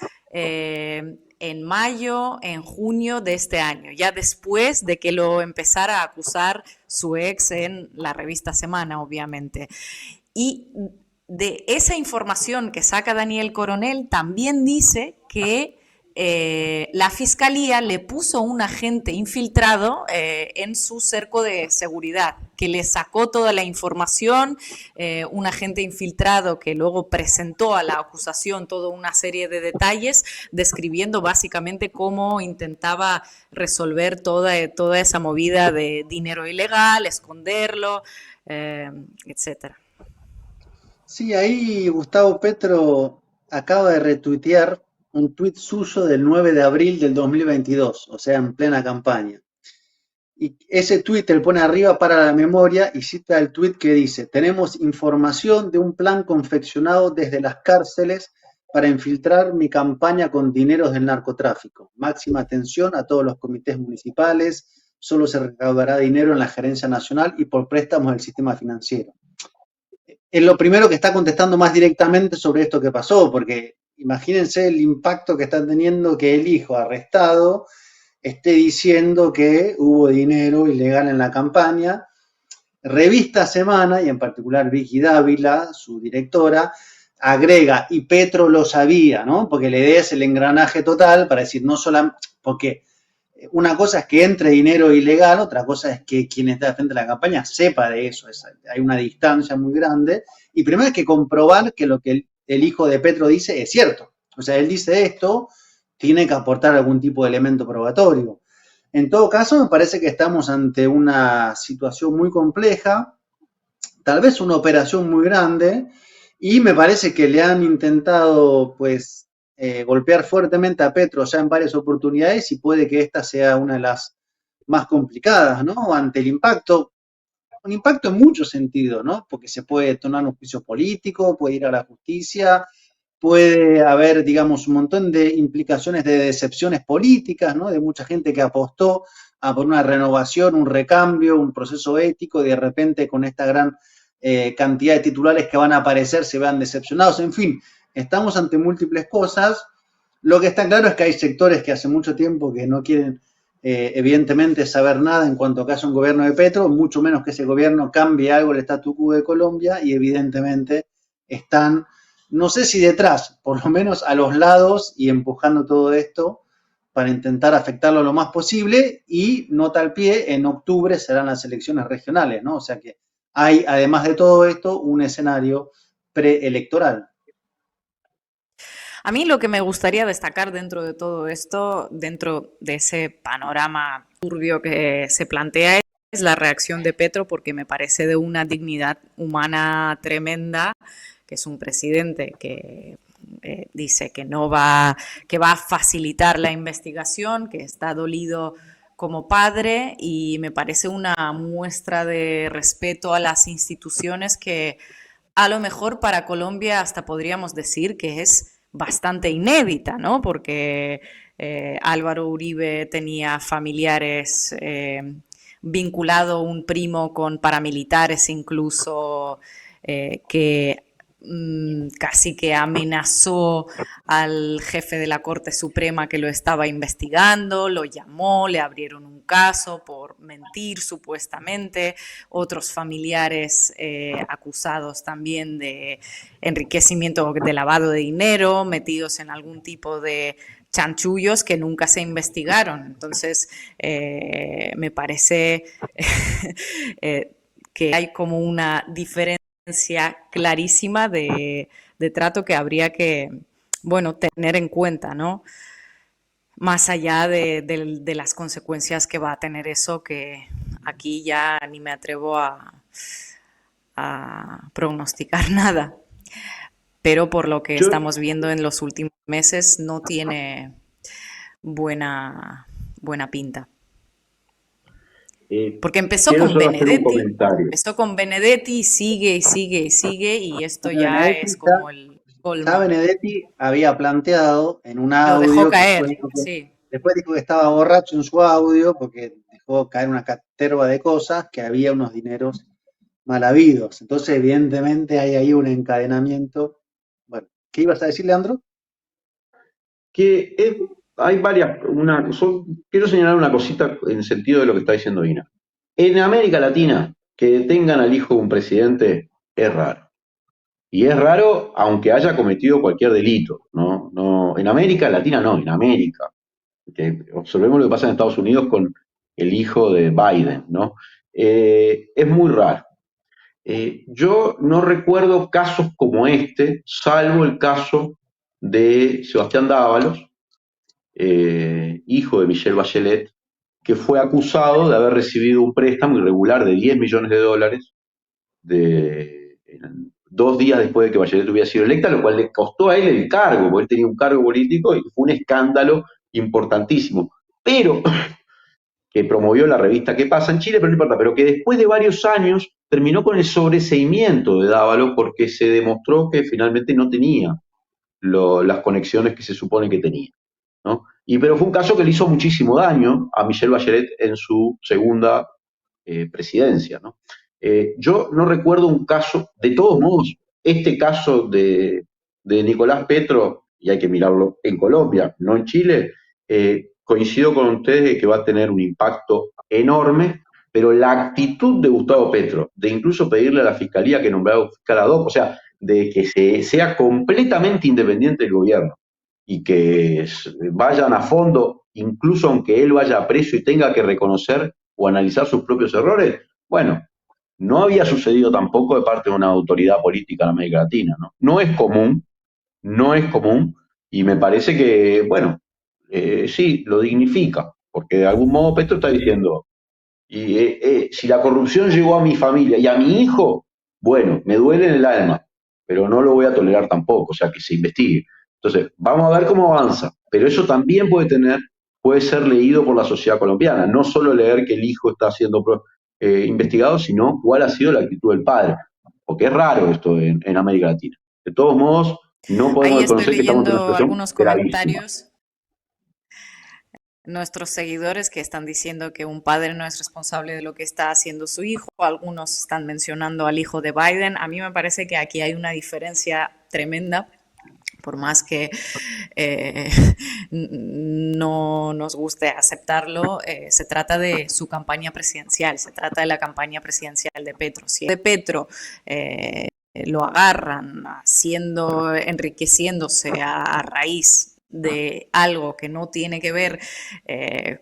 en mayo, en junio de este año, ya después de que lo empezara a acusar su ex en la revista Semana, obviamente. Y de esa información que saca Daniel Coronel, también dice que la fiscalía le puso un agente infiltrado en su cerco de seguridad, que le sacó toda la información, un agente infiltrado que luego presentó a la acusación toda una serie de detalles, describiendo básicamente cómo intentaba resolver toda esa movida de dinero ilegal, esconderlo, etcétera. Sí, ahí Gustavo Petro acaba de retuitear un tuit suyo del 9 de abril del 2022, o sea, en plena campaña. Y ese tuit él pone arriba para la memoria y cita el tuit que dice: tenemos información de un plan confeccionado desde las cárceles para infiltrar mi campaña con dineros del narcotráfico. Máxima atención a todos los comités municipales, solo se recaudará dinero en la gerencia nacional y por préstamos del sistema financiero. Es lo primero que está contestando más directamente sobre esto que pasó, porque imagínense el impacto que está teniendo que el hijo arrestado esté diciendo que hubo dinero ilegal en la campaña. Revista Semana, y en particular Vicky Dávila, su directora, agrega, y Petro lo sabía, ¿no? Porque la idea es el engranaje total para decir, no solamente, porque una cosa es que entre dinero ilegal, otra cosa es que quien está frente a la campaña sepa de eso, hay una distancia muy grande, y primero hay que comprobar que lo que el hijo de Petro dice es cierto. O sea, él dice esto, tiene que aportar algún tipo de elemento probatorio. En todo caso, me parece que estamos ante una situación muy compleja, tal vez una operación muy grande, y me parece que le han intentado, pues, golpear fuertemente a Petro ya en varias oportunidades y puede que esta sea una de las más complicadas, ¿no? Ante el impacto, un impacto en muchos sentidos, ¿no? Porque se puede tomar un juicio político, puede ir a la justicia, puede haber, digamos, un montón de implicaciones de decepciones políticas, ¿no? De mucha gente que apostó a por una renovación, un recambio, un proceso ético, y de repente con esta gran cantidad de titulares que van a aparecer se vean decepcionados. En fin, estamos ante múltiples cosas. Lo que está claro es que hay sectores que hace mucho tiempo que no quieren, evidentemente, saber nada en cuanto a que haya un gobierno de Petro, mucho menos que ese gobierno cambie algo el statu quo de Colombia, y evidentemente están, no sé si detrás, por lo menos a los lados y empujando todo esto para intentar afectarlo lo más posible. Y nota al pie, en octubre serán las elecciones regionales, ¿no? O sea que hay, además de todo esto, un escenario preelectoral. A mí lo que me gustaría destacar dentro de todo esto, dentro de ese panorama turbio que se plantea, es la reacción de Petro, porque me parece de una dignidad humana tremenda, que es un presidente que dice que va a facilitar la investigación, que está dolido como padre, y me parece una muestra de respeto a las instituciones que a lo mejor para Colombia hasta podríamos decir que es bastante inédita, ¿no? Porque Álvaro Uribe tenía familiares vinculado, un primo con paramilitares incluso, que casi que amenazó al jefe de la Corte Suprema que lo estaba investigando, lo llamó, le abrieron un caso por mentir supuestamente, otros familiares acusados también de enriquecimiento, de lavado de dinero, metidos en algún tipo de chanchullos que nunca se investigaron. Entonces, me parece que hay como una diferencia clarísima de trato que habría que, bueno, tener en cuenta, ¿no? Más allá de las consecuencias que va a tener eso, que aquí ya ni me atrevo a pronosticar nada. Pero por lo que estamos viendo en los últimos meses no tiene buena pinta. Porque empezó con Benedetti, sigue, y esto ya Benedetti es como el colmo. Ya Benedetti había planteado en un audio, lo dejó caer, sí. Después dijo que estaba borracho en su audio porque dejó caer una caterva de cosas, que había unos dineros mal habidos. Entonces, evidentemente, hay ahí un encadenamiento. Bueno, ¿qué ibas a decir, Leandro? Que hay varias, quiero señalar una cosita en el sentido de lo que está diciendo Ina. En América Latina, que detengan al hijo de un presidente es raro. Y es raro, aunque haya cometido cualquier delito, ¿no? No, en América Latina no, en América. Observemos lo que pasa en Estados Unidos con el hijo de Biden, ¿no? Es muy raro. Yo no recuerdo casos como este, salvo el caso de Sebastián Dávalos, hijo de Michelle Bachelet, que fue acusado de haber recibido un préstamo irregular de $10 millones de, 2 días después de que Bachelet hubiera sido electa, lo cual le costó a él el cargo, porque él tenía un cargo político y fue un escándalo importantísimo. Pero que promovió la revista ¿Qué pasa en Chile? Pero no importa, pero que después de varios años terminó con el sobreseimiento de Dávalos porque se demostró que finalmente no tenía las conexiones que se supone que tenía, ¿no? Pero fue un caso que le hizo muchísimo daño a Michelle Bachelet en su segunda presidencia, ¿no? Yo no recuerdo un caso, de todos modos, este caso de Nicolás Petro, y hay que mirarlo en Colombia, no en Chile, coincido con ustedes de que va a tener un impacto enorme, pero la actitud de Gustavo Petro, de incluso pedirle a la Fiscalía que nombrara un fiscal ad hoc, o sea, de que sea completamente independiente del gobierno y que vayan a fondo, incluso aunque él vaya preso y tenga que reconocer o analizar sus propios errores, bueno, no había sucedido tampoco de parte de una autoridad política en América Latina, ¿no? No es común, y me parece que, bueno, sí, lo dignifica, porque de algún modo Petro está diciendo, si la corrupción llegó a mi familia y a mi hijo, bueno, me duele en el alma, pero no lo voy a tolerar tampoco, o sea, que se investigue. Entonces, vamos a ver cómo avanza, pero eso también puede ser leído por la sociedad colombiana, no solo leer que el hijo está siendo investigado, sino cuál ha sido la actitud del padre, porque es raro esto en América Latina. De todos modos, no podemos Ahí estoy desconocer que estamos en una leyendo situación algunos gravísima. comentarios. Nuestros seguidores que están diciendo que un padre no es responsable de lo que está haciendo su hijo. Algunos están mencionando al hijo de Biden. A mí me parece que aquí hay una diferencia tremenda, por más que no nos guste aceptarlo. Se trata de su campaña presidencial, se trata de la campaña presidencial de Petro. Si de Petro lo agarran enriqueciéndose a raíz de algo que no tiene que ver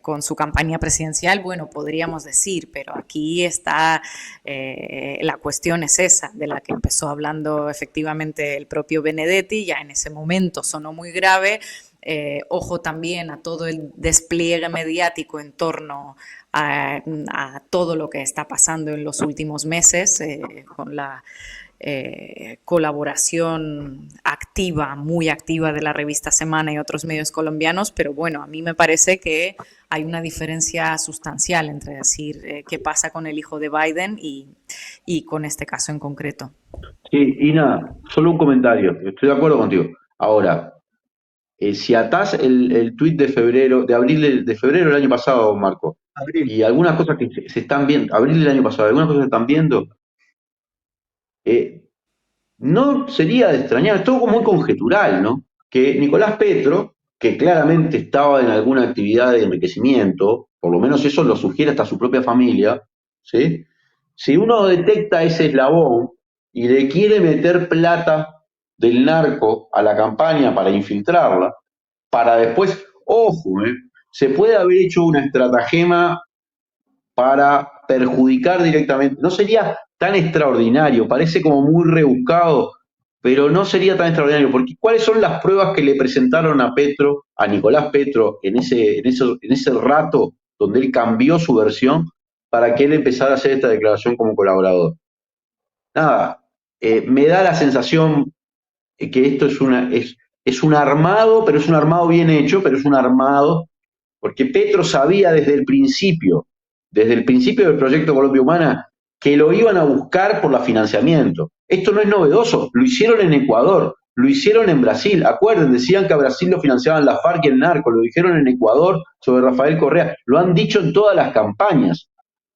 con su campaña presidencial, bueno, podríamos decir, pero aquí está, la cuestión es esa, de la que empezó hablando efectivamente el propio Benedetti, ya en ese momento sonó muy grave. Ojo también a todo el despliegue mediático en torno a todo lo que está pasando en los últimos meses, con la colaboración activa, muy activa de la revista Semana y otros medios colombianos, pero bueno, a mí me parece que hay una diferencia sustancial entre decir qué pasa con el hijo de Biden y con este caso en concreto. Sí, Ina, solo un comentario, estoy de acuerdo contigo. Ahora, si atás el tuit de febrero, de febrero del año pasado, Marco, Abril. y algunas cosas que se están viendo, abril del año pasado, algunas cosas que se están viendo, no sería de extrañar, es todo como muy conjetural, ¿no? Que Nicolás Petro, que claramente estaba en alguna actividad de enriquecimiento, por lo menos eso lo sugiere hasta su propia familia, ¿sí? Si uno detecta ese eslabón y le quiere meter plata del narco a la campaña para infiltrarla, para después, ojo, se puede haber hecho una estratagema para perjudicar directamente. No sería tan extraordinario, parece como muy rebuscado, pero no sería tan extraordinario, porque ¿cuáles son las pruebas que le presentaron a Petro, a Nicolás Petro, en ese rato donde él cambió su versión para que él empezara a hacer esta declaración como colaborador? Nada, me da la sensación que esto es un armado, pero es un armado bien hecho, pero es un armado, porque Petro sabía desde el principio del proyecto Colombia Humana, que lo iban a buscar por la financiamiento. Esto no es novedoso, lo hicieron en Ecuador, lo hicieron en Brasil, acuerden, decían que a Brasil lo financiaban la FARC y el narco, lo dijeron en Ecuador sobre Rafael Correa, lo han dicho en todas las campañas.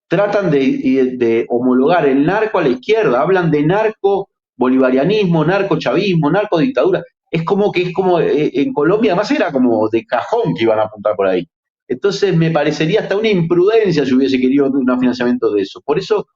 Tratan de homologar el narco a la izquierda, hablan de narco bolivarianismo, narco chavismo, narco dictadura. Es como en Colombia, además era como de cajón que iban a apuntar por ahí. Entonces me parecería hasta una imprudencia si hubiese querido un financiamiento de eso. Por eso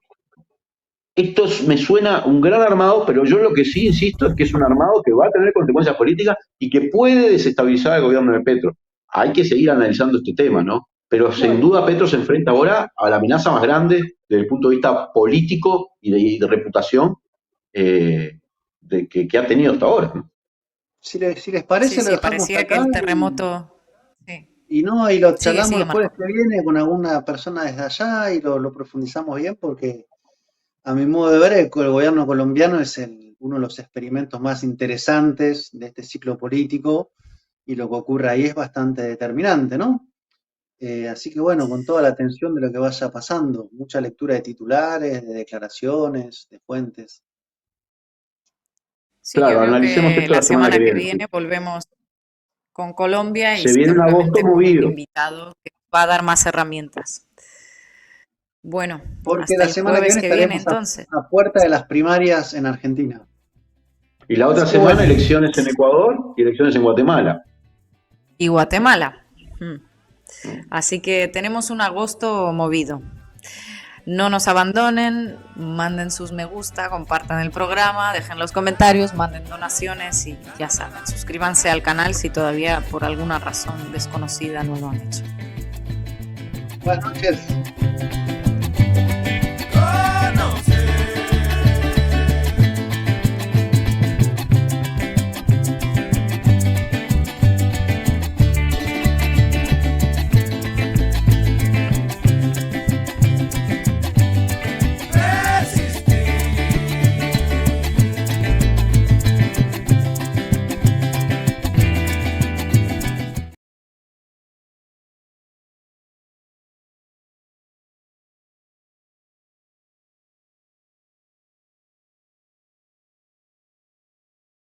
me suena un gran armado, pero yo lo que sí insisto es que es un armado que va a tener consecuencias políticas y que puede desestabilizar el gobierno de Petro. Hay que seguir analizando este tema, ¿no? Pero sin duda Petro se enfrenta ahora a la amenaza más grande desde el punto de vista político y de reputación que ha tenido hasta ahora, ¿no? Si les parece, Sí, lo dejamos parecía que acá el terremoto... Sí. y lo Sigue, charlamos el jueves Marco. que viene con alguna persona desde allá y lo profundizamos bien porque a mi modo de ver el gobierno colombiano es uno de los experimentos más interesantes de este ciclo político y lo que ocurre ahí es bastante determinante, ¿no? Así que bueno, con toda la atención de lo que vaya pasando, mucha lectura de titulares, de declaraciones, de fuentes. Sí, yo Claro, creo analicemos que esto la la semana que semana que viene. Sí. viene volvemos con Colombia y Se viene un agosto seguramente con un movido, invitado que va a dar más herramientas. Bueno, Porque hasta la el semana que jueves viene que viene estaremos entonces. a puerta de las primarias en Argentina. y la otra Así que semana bueno, elecciones en Ecuador y elecciones en Guatemala. Y Guatemala. Así que tenemos un agosto movido. No nos abandonen, manden sus me gusta, compartan el programa, dejen los comentarios, manden donaciones y ya saben, suscríbanse al canal si todavía por alguna razón desconocida no lo han hecho. buenas noches.